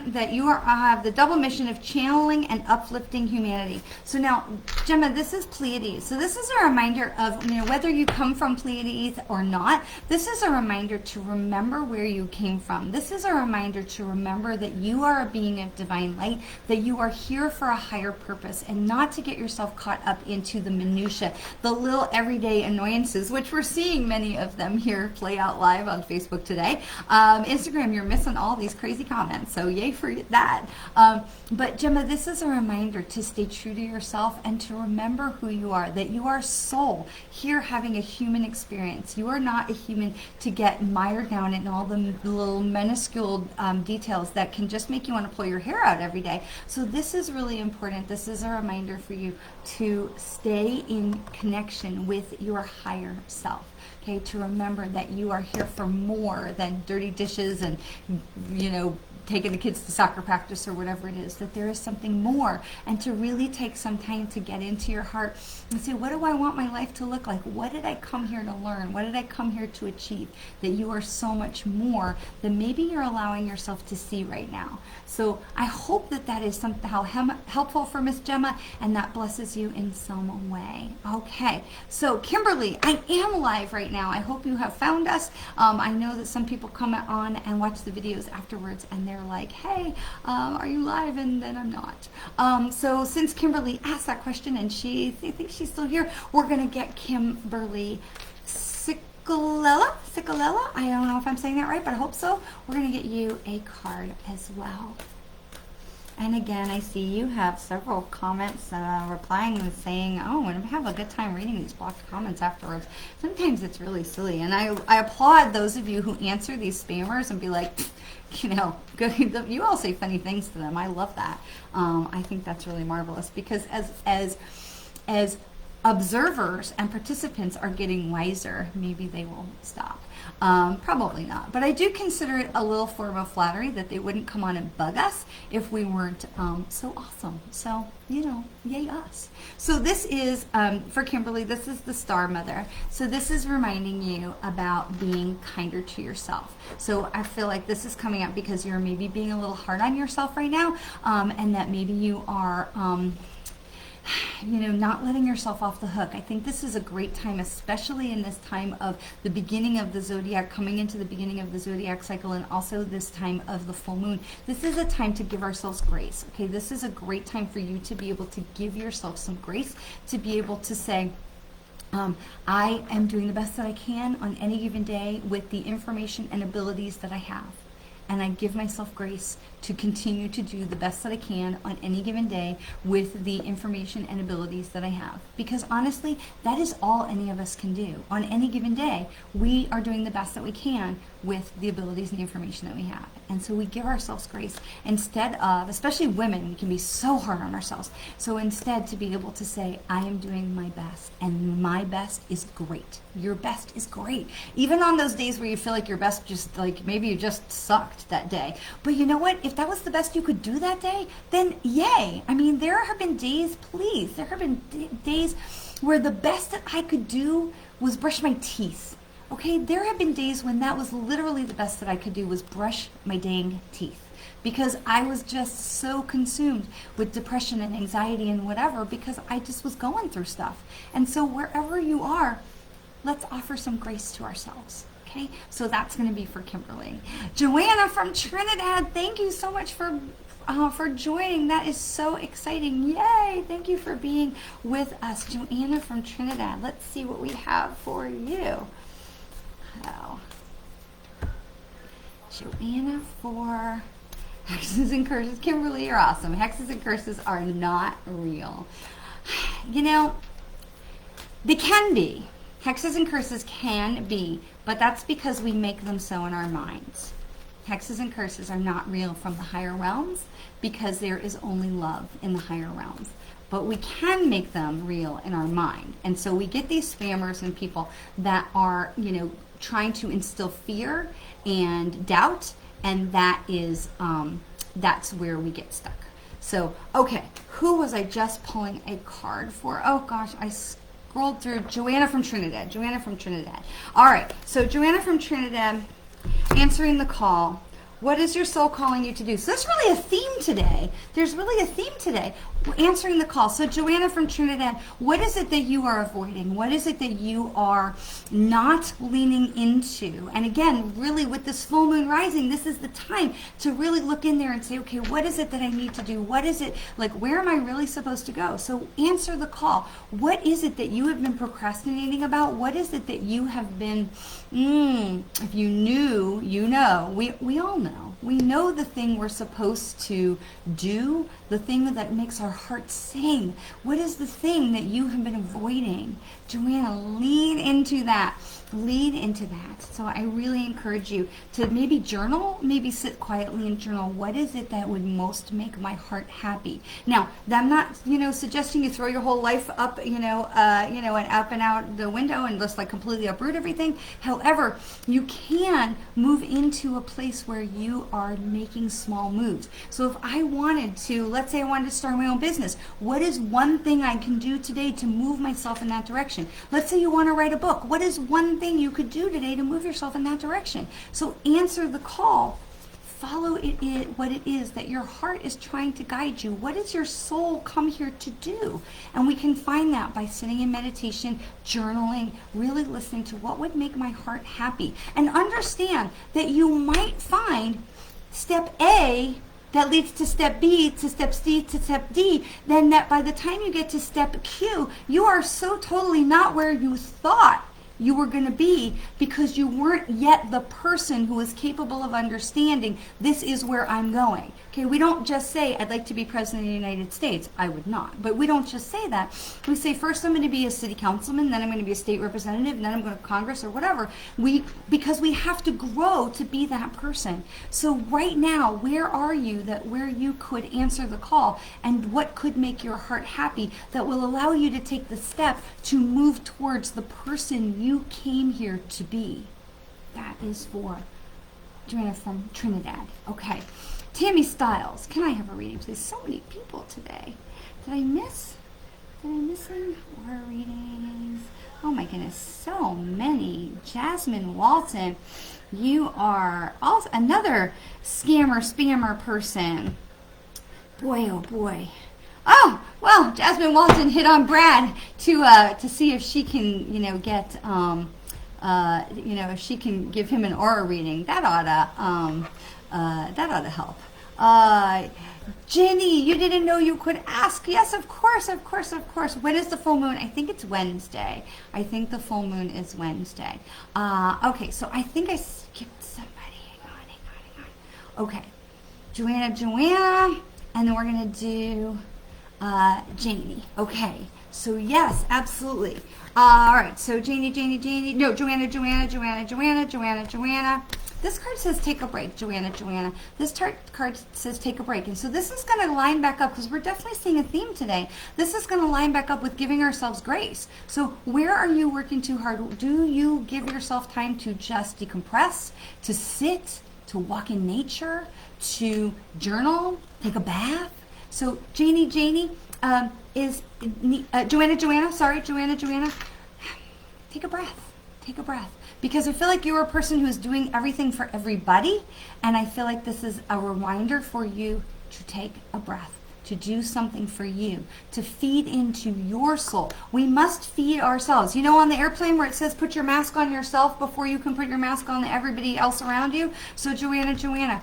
that you have the double mission of channeling and uplifting humanity. So now, Gemma, this is Pleiades. So this is a reminder of, whether you come from Pleiades or not, this is a reminder to remember where you came from. This is a reminder to remember that you are a being of divine light, that you are here for a higher purpose, and not to get yourself caught up into the minutia, the little everyday annoyances, which we're seeing many of them here play out live on Facebook today. Instagram, you're missing all these crazy comments. So yay for that. But Gemma, this is a reminder to stay true to yourself and to remember who you are, that you are soul here having a human experience. You are not a human to get mired down in all the little minuscule details that can just make you want to pull your hair out every day. So this is really important. This is a reminder for you to stay in connection with your higher self. Okay, to remember that you are here for more than dirty dishes and, taking the kids to soccer practice or whatever it is, that there is something more, and to really take some time to get into your heart and say, what do I want my life to look like? What did I come here to learn? What did I come here to achieve? That you are so much more than maybe you're allowing yourself to see right now. So I hope that that is somehow helpful for Miss Gemma and that blesses you in some way. Okay, so Kimberly, I am live right now. I hope you have found us. I know that some people come on and watch the videos afterwards and they're like, hey, are you live? And then I'm not. So since Kimberly asked that question and I think she's still here, we're going to get Kimberly Sicolella. I don't know if I'm saying that right, but I hope so. We're going to get you a card as well. And again, I see you have several comments replying and saying, oh, and I have a good time reading these blocked comments afterwards. Sometimes it's really silly. And I applaud those of you who answer these spammers and be like, you know, you all say funny things to them. I love that. I think that's really marvelous, because as observers and participants are getting wiser, maybe they will stop. Probably not. But I do consider it a little form of flattery that they wouldn't come on and bug us if we weren't so awesome. So, you know, yay us. So this is, for Kimberly, this is the Star Mother. So this is reminding you about being kinder to yourself. So I feel like this is coming up because you're maybe being a little hard on yourself right now, and that maybe you are... you know, not letting yourself off the hook. I think this is a great time, especially in this time of the beginning of the zodiac, coming into the beginning of the zodiac cycle, and also this time of the full moon. This is a time to give ourselves grace. Okay, this is a great time for you to be able to give yourself some grace, to be able to say, I am doing the best that I can on any given day with the information and abilities that I have. And I give myself grace to continue to do the best that I can on any given day with the information and abilities that I have. Because honestly, that is all any of us can do. On any given day, we are doing the best that we can with the abilities and the information that we have. And so we give ourselves grace instead of, especially women, we can be so hard on ourselves. So instead, to be able to say, I am doing my best, and my best is great. Your best is great. Even on those days where you feel like your best just, like, maybe you just sucked that day. But you know what? If that was the best you could do that day, then yay. I mean, there have been days, please, there have been days where the best that I could do was brush my teeth. Okay, there have been days when that was literally the best that I could do was brush my dang teeth, because I was just so consumed with depression and anxiety and whatever, because I just was going through stuff. And so wherever you are, let's offer some grace to ourselves. Okay, so that's going to be for Kimberly. Joanna from Trinidad, thank you so much for joining. That is so exciting. Yay! Thank you for being with us, Joanna from Trinidad. Let's see what we have for you. Oh. Joanna for Hexes and Curses. Kimberly, you're awesome. Hexes and curses are not real. You know, they can be. Hexes and curses can be, but that's because we make them so in our minds. Hexes and curses are not real from the higher realms because there is only love in the higher realms. But we can make them real in our mind. And so we get these spammers and people that are, you know, trying to instill fear and doubt, and that is, that's where we get stuck. So, okay, who was I just pulling a card for? Oh gosh, I scrolled through. Joanna from Trinidad. Joanna from Trinidad. All right, so Joanna from Trinidad, answering the call. What is your soul calling you to do? So that's really a theme today. There's really a theme today. We're answering the call. So Joanna from Trinidad, what is it that you are avoiding? What is it that you are not leaning into? And again, really with this full moon rising, this is the time to really look in there and say, okay, what is it that I need to do? What is it, like, where am I really supposed to go? So answer the call. What is it that you have been procrastinating about? What is it that you have been, if you knew, you know, we all know. We know the thing we're supposed to do, the thing that makes our heart sing. What is the thing that you have been avoiding? Joanna, lean into that. Lean into that. So I really encourage you to maybe journal, maybe sit quietly and journal. What is it that would most make my heart happy? Now, I'm not, suggesting you throw your whole life up, and up and out the window and just like completely uproot everything. However, you can move into a place where you are making small moves. So if I wanted to, let's say I wanted to start my own business, what is one thing I can do today to move myself in that direction? Let's say you want to write a book. What is one thing you could do today to move yourself in that direction? So answer the call. Follow what it is that your heart is trying to guide you. What does your soul come here to do? And we can find that by sitting in meditation, journaling, really listening to what would make my heart happy. And understand that you might find step A that leads to step B, to step C, to step D, then that by the time you get to step Q, you are so totally not where you thought you were going to be because you weren't yet the person who is capable of understanding this is where I'm going. Okay, we don't just say, I'd like to be president of the United States. I would not. But we don't just say that. We say, first I'm going to be a city councilman, then I'm going to be a state representative, and then I'm going to Congress or whatever. Because we have to grow to be that person. So right now, where are you where you could answer the call, and what could make your heart happy that will allow you to take the step to move towards the person you came here to be? That is for Joanna from Trinidad. Okay. Tammy Styles, can I have a reading, please? So many people today. Did I miss any more readings? Oh my goodness, so many. Jasmine Walton, you are also another spammer person. Boy, oh boy. Oh, well, Jasmine Walton hit on Brad to see if she can, get, if she can give him an aura reading. That ought to help. Jenny, you didn't know you could ask. Yes, of course. When is the full moon? I think it's Wednesday. I think the full moon is Wednesday. Okay, so I think I skipped somebody. Hang on. Okay, Joanna, and then we're going to do Janie. Okay, so yes, absolutely. All right, so Janie. No, Joanna. This card says take a break, Joanna. This card says take a break. And so this is going to line back up, because we're definitely seeing a theme today. This is going to line back up with giving ourselves grace. So where are you working too hard? Do you give yourself time to just decompress, to sit, to walk in nature, to journal, take a bath? So Janie is Joanna. Take a breath. Because I feel like you're a person who is doing everything for everybody, and I feel like this is a reminder for you to take a breath, to do something for you, to feed into your soul. We must feed ourselves. You know, on the airplane where it says put your mask on yourself before you can put your mask on everybody else around you? So Joanna,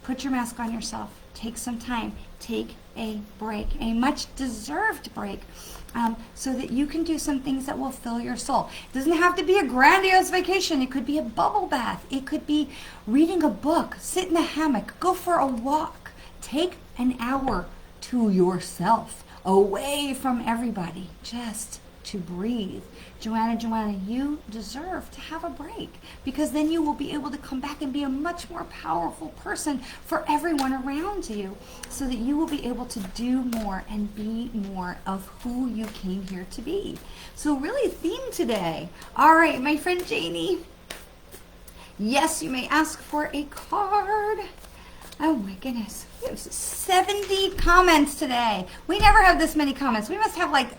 put your mask on yourself. Take some time. Take a break, a much deserved break. So that you can do some things that will fill your soul. It doesn't have to be a grandiose vacation. It could be a bubble bath. It could be reading a book, sit in a hammock, go for a walk. Take an hour to yourself, away from everybody, just to breathe. Joanna, you deserve to have a break, because then you will be able to come back and be a much more powerful person for everyone around you, so that you will be able to do more and be more of who you came here to be. So really theme today. All right, my friend Janie. Yes, you may ask for a card. Oh my goodness. We have 70 comments today. We never have this many comments. We must have like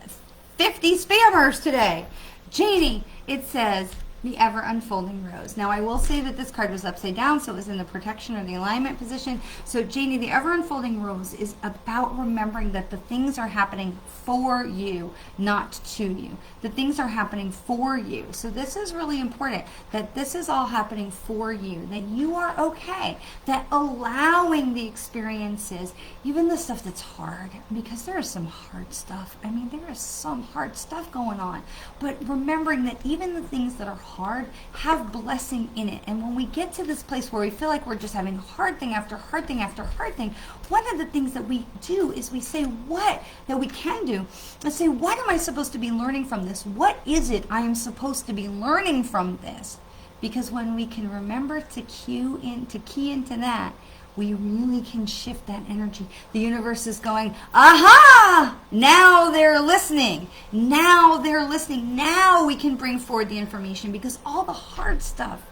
50 spammers today. Janie, it says the ever unfolding rose. Now I will say that this card was upside down, so it was in the protection or the alignment position. So Janie, the ever unfolding rose is about remembering that the things are happening for you, not to you. The things are happening for you. So this is really important, that this is all happening for you, that you are okay, that allowing the experiences, even the stuff that's hard, because there is some hard stuff. I mean, there is some hard stuff going on, but remembering that even the things that are hard have blessing in it. And when we get to this place where we feel like we're just having hard thing after hard thing after hard thing, one of the things that we do is we say that we can do. Let's say, what am I supposed to be learning from this? What is it I am supposed to be learning from this? Because when we can remember to key into that, we really can shift that energy. The universe is going, aha! Now they're listening. Now we can bring forward the information, because all the hard stuff,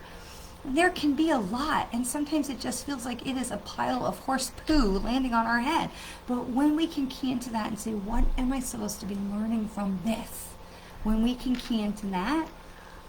there can be a lot, and sometimes it just feels like it is a pile of horse poo landing on our head. But when we can key into that and say, what am I supposed to be learning from this? When we can key into that,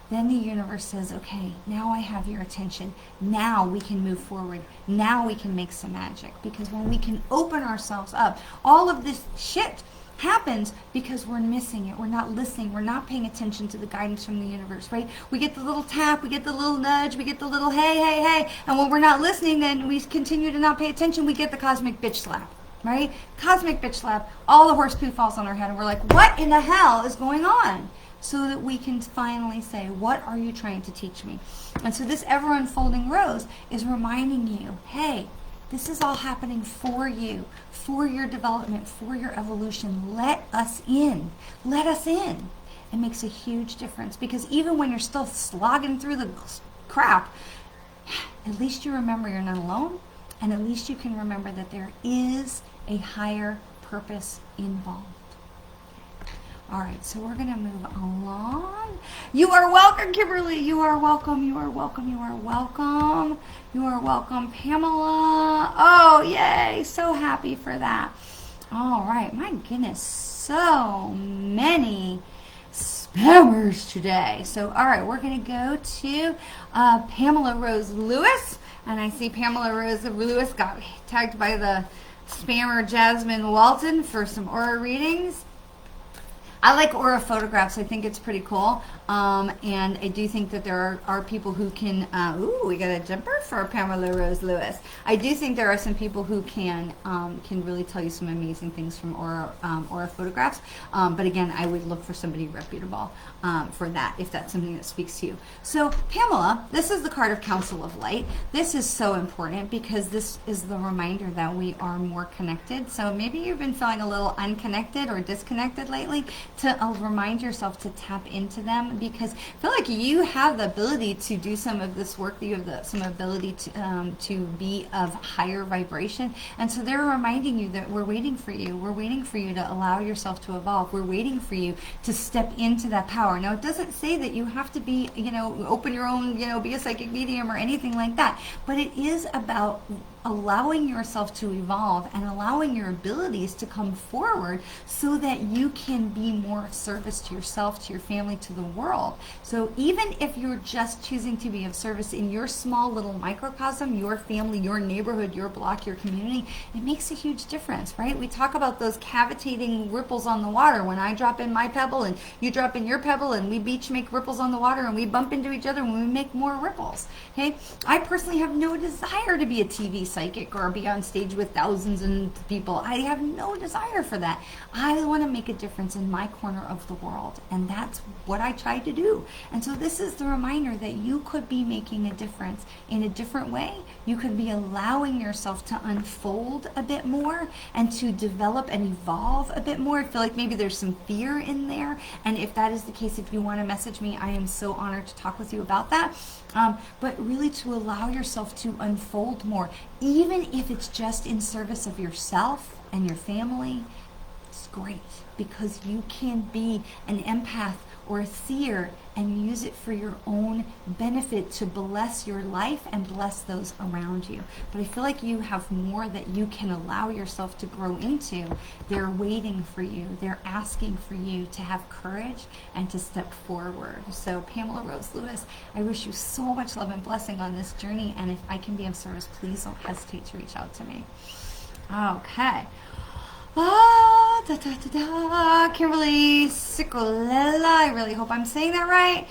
then the universe says, okay, now I have your attention. Now we can move forward. Now we can make some magic. Because when we can open ourselves up, all of this shit happens because we're missing it. We're not listening. We're not paying attention to the guidance from the universe, right? We get the little tap, we get the little nudge, we get the little hey, hey, hey. And when we're not listening, then we continue to not pay attention. We get the cosmic bitch slap, right? Cosmic bitch slap. All the horse poo falls on our head, and we're like, what in the hell is going on? So that we can finally say, what are you trying to teach me? And so this ever unfolding rose is reminding you, hey, This is all happening for you, for your development, for your evolution. Let us in. Let us in. It makes a huge difference, because even when you're still slogging through the crap, at least you remember you're not alone, and at least you can remember that there is a higher purpose involved. All right, so we're going to move along. You are welcome, Kimberly. You are welcome. You are welcome. You are welcome. You are welcome, Pamela. Oh, yay. So happy for that. All right. My goodness. So many spammers today. So, all right, we're going to go to Pamela Rose Lewis. And I see Pamela Rose Lewis got tagged by the spammer Jasmine Walton for some aura readings. I like aura photographs. I think it's pretty cool. And I do think that there are people who can, ooh, we got a jumper for Pamela Rose Lewis. I do think there are some people who can really tell you some amazing things from aura photographs. But again, I would look for somebody reputable for that, if that's something that speaks to you. So Pamela, this is the card of Council of Light. This is so important because this is the reminder that we are more connected. So maybe you've been feeling a little unconnected or disconnected lately, to remind yourself to tap into them, because I feel like you have the ability to do some of this work, that you have some ability to be of higher vibration. And so they're reminding you that we're waiting for you. We're waiting for you to allow yourself to evolve. We're waiting for you to step into that power. Now, it doesn't say that you have to be, open your own, be a psychic medium or anything like that. But it is about allowing yourself to evolve and allowing your abilities to come forward so that you can be more of service to yourself, to your family, to the world. So even if you're just choosing to be of service in your small little microcosm, your family, your neighborhood, your block, your community, it makes a huge difference, right? We talk about those cavitating ripples on the water. When I drop in my pebble and you drop in your pebble, and we each make ripples on the water, and we bump into each other, and we make more ripples. Okay? I personally have no desire to be a TV psychic or be on stage with thousands of people. I have no desire for that. I want to make a difference in my corner of the world, and that's what I try to do. And so this is the reminder that you could be making a difference in a different way. You could be allowing yourself to unfold a bit more and to develop and evolve a bit more. I feel like maybe there's some fear in there, and if that is the case, if you want to message me, I am so honored to talk with you about that. But really to allow yourself to unfold more, even if it's just in service of yourself and your family. It's great, because you can be an empath or a seer and use it for your own benefit to bless your life and bless those around you. But I feel like you have more that you can allow yourself to grow into. They're waiting for you. They're asking for you to have courage and to step forward. So Pamela Rose Lewis, I wish you so much love and blessing on this journey. And if I can be of service, please don't hesitate to reach out to me. Okay. Kimberly Cicolella, I really hope I'm saying that right,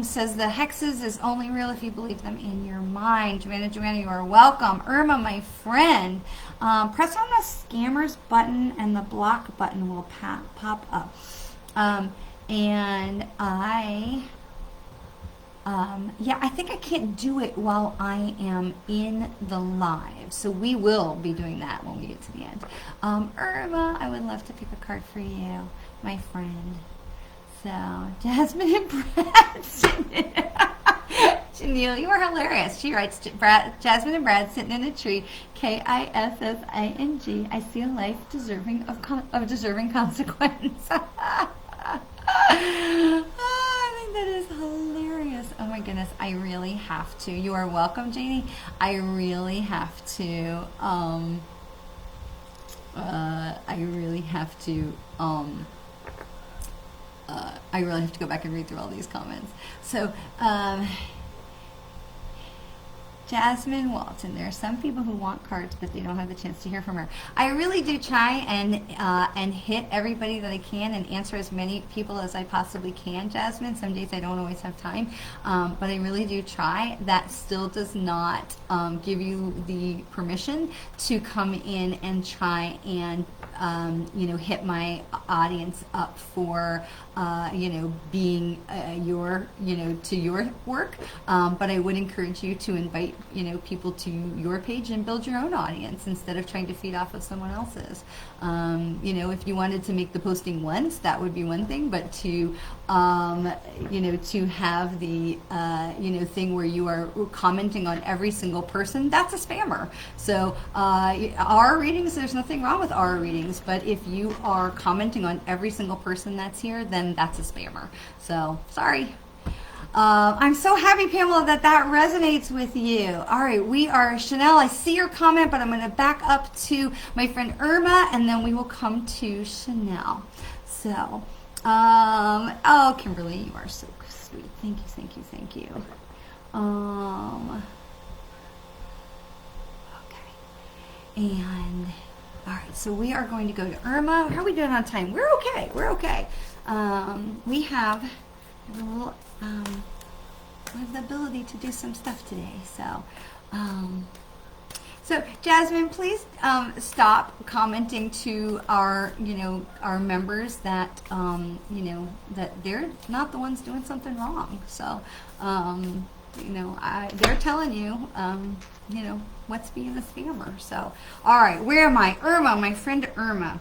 says the hexes is only real if you believe them in your mind. Joanna, you are welcome. Irma, my friend, press on the scammers button and the block button will pop up. And I think I can't do it while I am in the live. So we will be doing that when we get to the end. Irma, I would love to pick a card for you, my friend. So, Jasmine and Brad. Janelle, you are hilarious. She writes, Jasmine and Brad sitting in a tree, Kissing. I see a life deserving of deserving consequence. I think that is hilarious. Oh my goodness, I really have to. You are welcome, Janie. I really have to. I really have to go back and read through all these comments. So, Jasmine Walton. There are some people who want cards, but they don't have the chance to hear from her. I really do try and hit everybody that I can and answer as many people as I possibly can, Jasmine. Some days I don't always have time, but I really do try. That still does not give you the permission to come in and try and hit my audience up for, being to your work. But I would encourage you to invite, people to your page and build your own audience instead of trying to feed off of someone else's. If you wanted to make the posting once, that would be one thing, but to have the, thing where you are commenting on every single person, that's a spammer. So our readings, there's nothing wrong with our readings, but if you are commenting on every single person that's here, then that's a spammer. So sorry. I'm so happy, Pamela, that resonates with you. All right, we are, Chanel, I see your comment, but I'm going to back up to my friend Irma, and then we will come to Chanel. So, oh, Kimberly, you are so sweet. Thank you, thank you, thank you. Okay. And, all right, so we are going to go to Irma. How are we doing on time? We're okay. We're okay. We have a little... we have the ability to do some stuff today. So Jasmine, please stop commenting to our members that that they're not the ones doing something wrong. So they're telling you what's being a scammer. So all right, where am I? Irma, my friend Irma.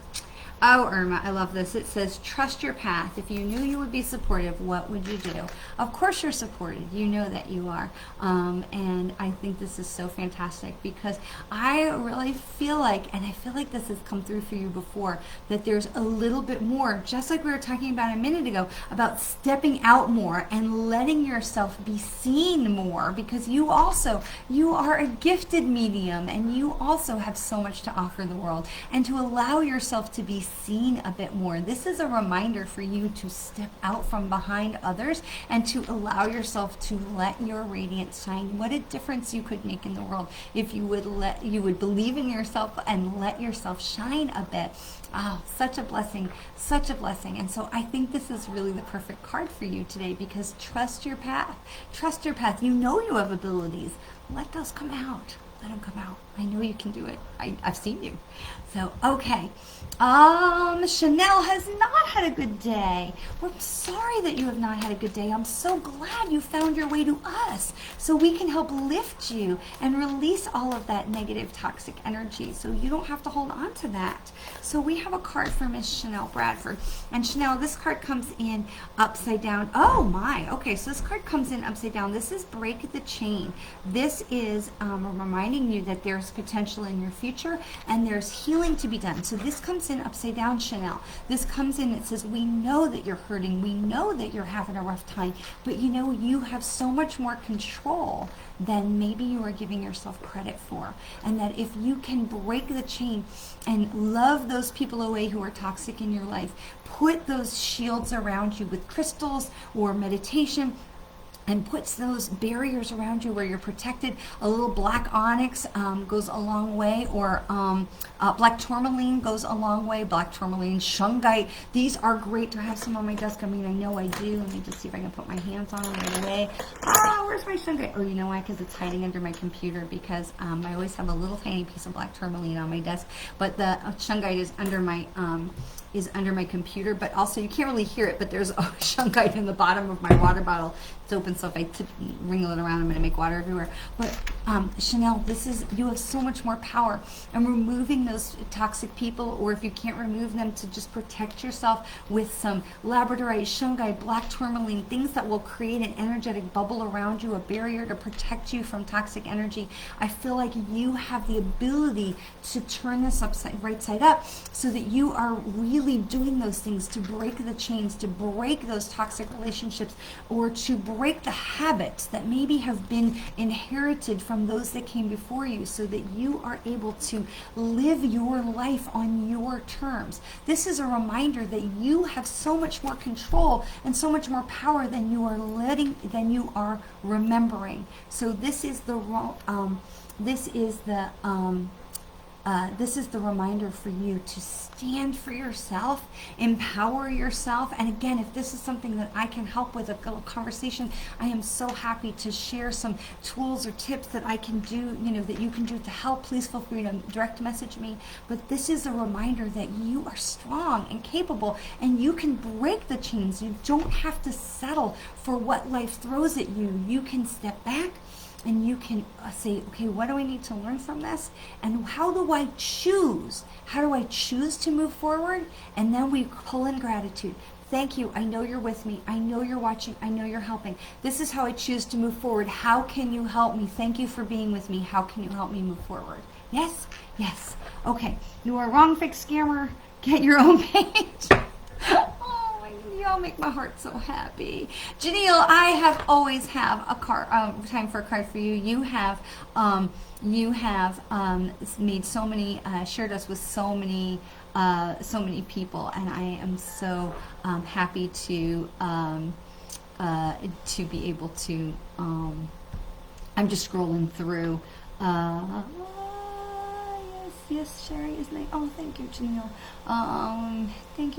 Oh, Irma, I love this. It says, trust your path. If you knew you would be supportive, what would you do? Of course you're supported. You know that you are. And I think this is so fantastic because I really feel like, and I feel like this has come through for you before, that there's a little bit more, just like we were talking about a minute ago, about stepping out more and letting yourself be seen more, because you are a gifted medium and you also have so much to offer the world, and to allow yourself to be seen a bit more. This is a reminder for you to step out from behind others and to allow yourself to let your radiance shine. What a difference you could make in the world if you would believe in yourself and let yourself shine a bit. Oh, such a blessing, such a blessing. And so I think this is really the perfect card for you today, because trust your path. Trust your path. You know you have abilities. Let those come out. Let them come out. I know you can do it. I've seen you. So, okay. Chanel has not had a good day. We're sorry that you have not had a good day. I'm so glad you found your way to us so we can help lift you and release all of that negative toxic energy so you don't have to hold on to that. So we have a card for Miss Chanel Bradford. And Chanel, this card comes in upside down. Oh my. Okay, so this card comes in upside down. This is break the chain. This is reminding you that there's potential in your future and there's healing to be done. So this comes in upside down, Chanel. This comes in, it says, we know that you're hurting. We know that you're having a rough time, but you have so much more control than maybe you are giving yourself credit for. And that if you can break the chain and love those people away who are toxic in your life, put those shields around you with crystals or meditation, and puts those barriers around you where you're protected. A little black onyx goes a long way, or black tourmaline goes a long way. Black tourmaline, shungite. These are great to have some on my desk. I mean, I know I do. Let me just see if I can put my hands on them right away. Where's my shungite? Oh, you know why? Because it's hiding under my computer, because I always have a little tiny piece of black tourmaline on my desk, but the shungite is under my computer. But also, you can't really hear it, but there's shungite in the bottom of my water bottle. It's open, so if I wringle it around, I'm going to make water everywhere. But Chanel, you have so much more power. And removing those toxic people, or if you can't remove them, to just protect yourself with some labradorite, shungite, black tourmaline, things that will create an energetic bubble around you, a barrier to protect you from toxic energy. I feel like you have the ability to turn this right side up, so that you are really doing those things to break the chains, to break those toxic relationships, or to break the habits that maybe have been inherited from those that came before you, so that you are able to live your life on your terms. This is a reminder that you have so much more control and so much more power than you are remembering. So this is the this is the reminder for you to stand for yourself, empower yourself. And again, if this is something that I can help with, a conversation, I am so happy to share some tools or tips that I can do, that you can do to help. Please feel free to direct message me. But this is a reminder that you are strong and capable, and you can break the chains. You don't have to settle for what life throws at you. You can step back and you can say, okay, what do I need to learn from this? And how do I choose? How do I choose to move forward? And then we pull in gratitude. Thank you. I know you're with me. I know you're watching. I know you're helping. This is how I choose to move forward. How can you help me? Thank you for being with me. How can you help me move forward? Yes? Yes. Okay. You are wrong, fake scammer. Get your own page. Y'all make my heart so happy. Janelle, I have always have a card, time for a card for you. You have made so many, shared us with so many people, and I am so happy to be able to. I'm just scrolling through. Yes, Sherry is nice. Oh, thank you, Janelle. Thank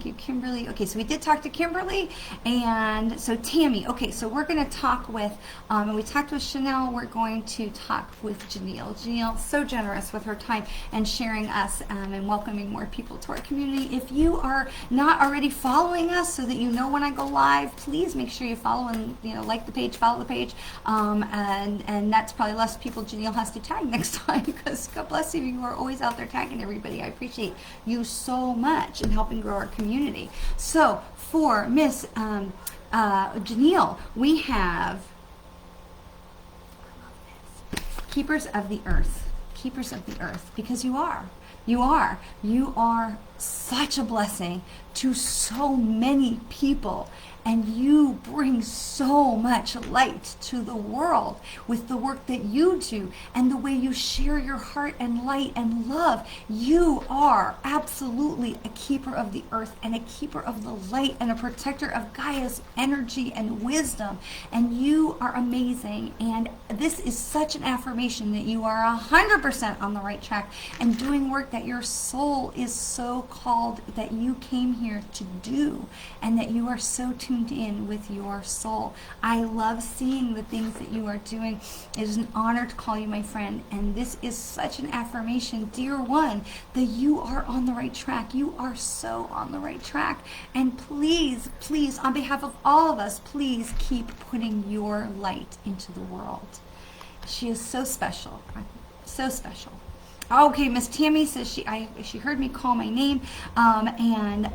you, Kimberly. Okay, so we did talk to Kimberly, and so Tammy. Okay, so we're going to talk with, and we talked with Chanel. We're going to talk with Janelle. Janelle, so generous with her time and sharing us and welcoming more people to our community. If you are not already following us, so that you know when I go live, please make sure you follow and like the page, follow the page, and that's probably less people Janelle has to tag next time, because God bless you, you are always out there tagging everybody. I appreciate you so much in helping grow our community. So for Miss Janelle, we have Keepers of the Earth. Keepers of the Earth, because you are such a blessing to so many people, and you bring so much light to the world with the work that you do and the way you share your heart and light and love. You are absolutely a keeper of the earth and a keeper of the light and a protector of Gaia's energy and wisdom, and you are amazing. And this is such an affirmation that you are 100% on the right track and doing work that your soul is so called that you came here to do, and that you are so tuned in with your soul. I love seeing the things that you are doing. It is an honor to call you my friend, and this is such an affirmation, dear one, that you are on the right track. You are so on the right track, and please, please, on behalf of all of us, please keep putting your light into the world. She is so special, so special. Okay, Miss Tammy says she heard me call my name, and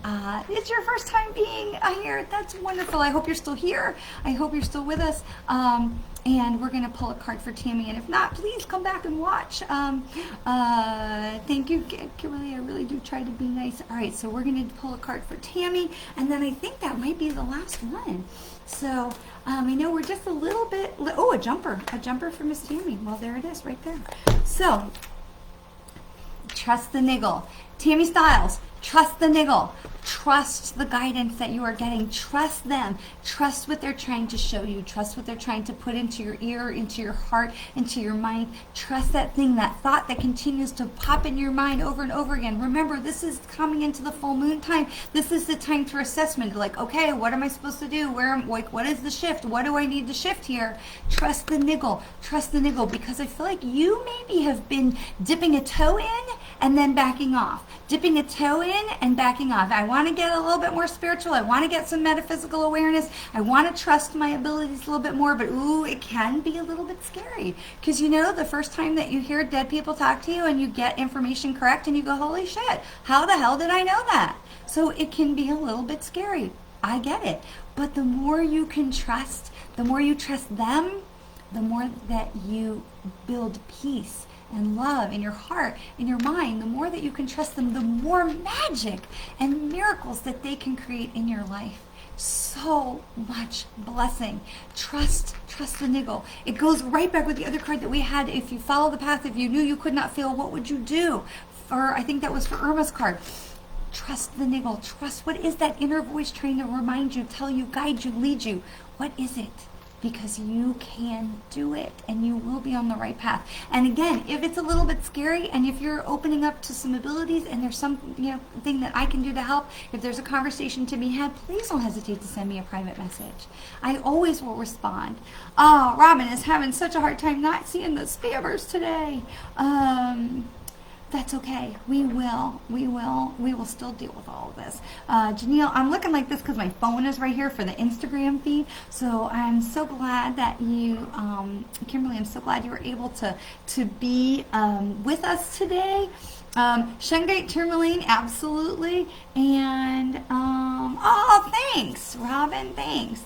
it's your first time being here. That's wonderful. I hope you're still here. I hope you're still with us. And we're going to pull a card for Tammy, and if not, please come back and watch. Thank you, Kimberly. I really do try to be nice. All right, so we're going to pull a card for Tammy, and then I think that might be the last one. So I know we're just a little bit. Oh, a jumper for Miss Tammy. Well, there it is, right there. So. Trust the niggle. Tammy Styles, trust the niggle. Trust the guidance that you are getting. Trust them. Trust what they're trying to show you. Trust what they're trying to put into your ear, into your heart, into your mind. Trust that thing, that thought that continues to pop in your mind over and over again. Remember, this is coming into the full moon time. This is the time for assessment. Like, okay, what am I supposed to do? What is the shift? What do I need to shift here? Trust the niggle. Trust the niggle, because I feel like you maybe have been dipping a toe in and then backing off. Dipping a toe in and backing off. I want to get a little bit more spiritual. I want to get some metaphysical awareness. I want to trust my abilities a little bit more, but ooh, it can be a little bit scary. Because the first time that you hear dead people talk to you and you get information correct and you go, holy shit, how the hell did I know that? So it can be a little bit scary. I get it. But the more you can trust, the more you trust them, the more that you build peace and love in your heart, in your mind, the more that you can trust them, the more magic and miracles that they can create in your life. So much blessing. Trust the niggle. It goes right back with the other card that we had. If you follow the path, if you knew you could not fail, what would you do? Or I think that was for Irma's card. Trust the niggle. Trust what is that inner voice trying to remind you, tell you, guide you, lead you. What is it? because you can do it and you will be on the right path. And again, if it's a little bit scary and if you're opening up to some abilities and there's some thing that I can do to help, if there's a conversation to be had, please don't hesitate to send me a private message. I always will respond. Oh, Robin is having such a hard time not seeing the spammers today. That's okay. We will still deal with all of this. Janelle, I'm looking like this because my phone is right here for the Instagram feed. So I'm so glad that you, Kimberly, I'm so glad you were able to be with us today. Shungite tourmaline, absolutely. And, oh, thanks, Robin. Thanks.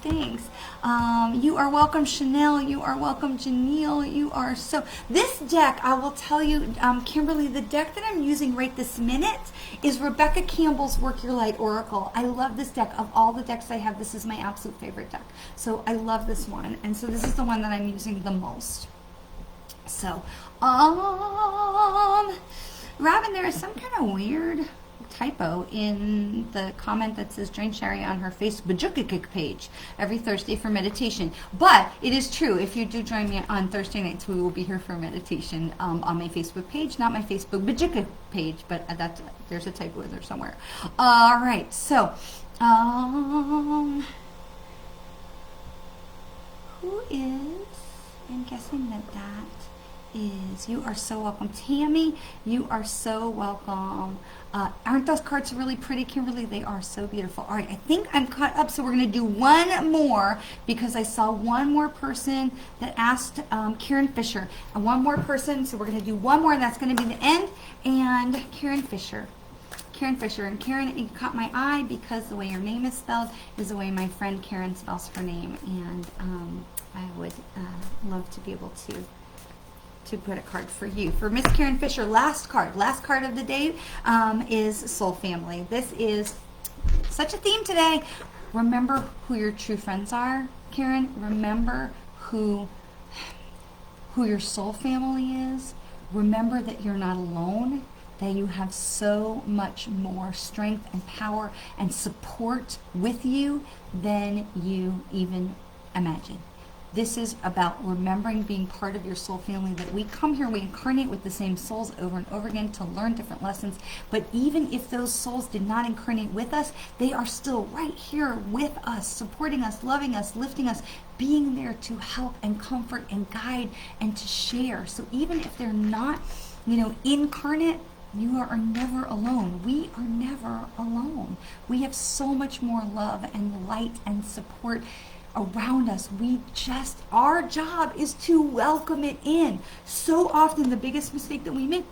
You are welcome, Chanel. You are welcome, Janelle. You are so. This deck, I will tell you, Kimberly, the deck that I'm using right this minute is Rebecca Campbell's Work Your Light Oracle. I love this deck. Of all the decks I have, this is my absolute favorite deck. So I love this one. And so this is the one that I'm using the most. So, Robin, there is some kind of weird typo in the comment that says join Sherry on her Facebook page every Thursday for meditation. But it is true. If you do join me on Thursday nights, we will be here for meditation on my Facebook page, not my Facebook page, but there's a typo in there somewhere. All right, so who is? I'm guessing that is. You are so welcome. Tammy, you are so welcome. Aren't those cards really pretty, Kimberly? They are so beautiful. All right, I think I'm caught up, so we're going to do one more because I saw one more person that asked Karen Fisher. And one more person, so we're going to do one more, and that's going to be the end. And Karen Fisher. And Karen, you caught my eye because the way your name is spelled is the way my friend Karen spells her name. And I would love to be able to put a card for you. For Miss Karen Fisher, last card of the day is Soul Family. This is such a theme today. Remember who your true friends are, Karen. Remember who your soul family is. Remember that you're not alone, that you have so much more strength and power and support with you than you even imagine. This is about remembering being part of your soul family, that we come here, we incarnate with the same souls over and over again to learn different lessons. But even if those souls did not incarnate with us, they are still right here with us, supporting us, loving us, lifting us, being there to help and comfort and guide and to share. So even if they're not, incarnate, you are never alone. We are never alone. We have so much more love and light and support around us. Our job is to welcome it in. So often the biggest mistake that we make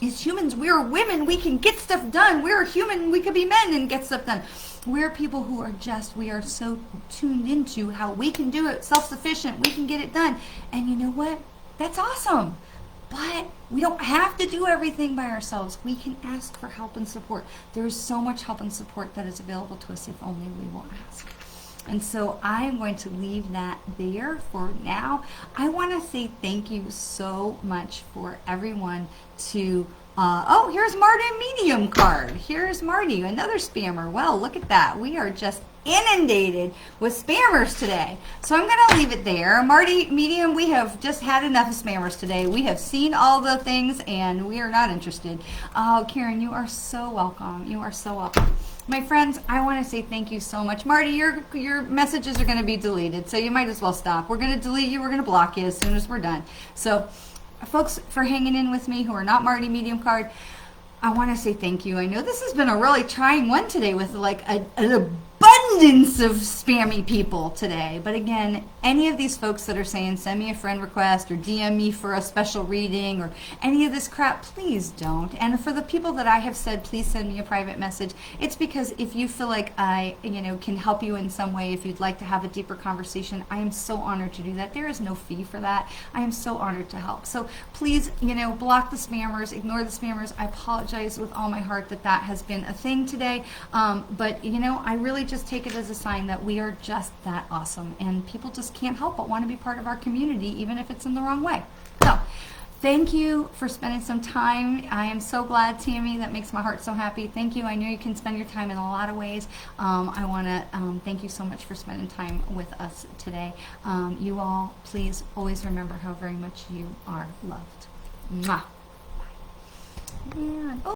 is humans. We are women. We can get stuff done. We're human. We could be men and get stuff done. We're people who are we are so tuned into how we can do it, self-sufficient. We can get it done. And you know what? That's awesome. But we don't have to do everything by ourselves. We can ask for help and support. There is so much help and support that is available to us if only we will ask. And so I'm going to leave that there for now. I want to say thank you so much for everyone to, here's Marty Medium card. Here's Marty, another spammer. Well, look at that. We are just inundated with spammers today. So I'm going to leave it there. Marty Medium, we have just had enough of spammers today. We have seen all the things and we are not interested. Oh, Karen, you are so welcome. You are so welcome. My friends, I want to say thank you so much. Marty, your messages are going to be deleted, so you might as well stop. We're going to delete you. We're going to block you as soon as we're done. So, folks, for hanging in with me who are not Marty Medium card, I want to say thank you. I know this has been a really trying one today with like an abundance of spammy people today. But again, any of these folks that are saying send me a friend request or DM me for a special reading or any of this crap, please don't. And for the people that I have said please send me a private message, it's because if you feel like I can help you in some way, if you'd like to have a deeper conversation, I am so honored to do that. There is no fee for that. I am so honored to help. So please, block the spammers, ignore the spammers. I apologize with all my heart that has been a thing today. But I really just take it as a sign that we are just that awesome, and people just can't help but want to be part of our community, even if it's in the wrong way. So thank you for spending some time. I am so glad, Tammy. That makes my heart so happy. Thank you. I know you can spend your time in a lot of ways. I want to thank you so much for spending time with us today. You all, please always remember how very much you are loved. Mwah. And, oh.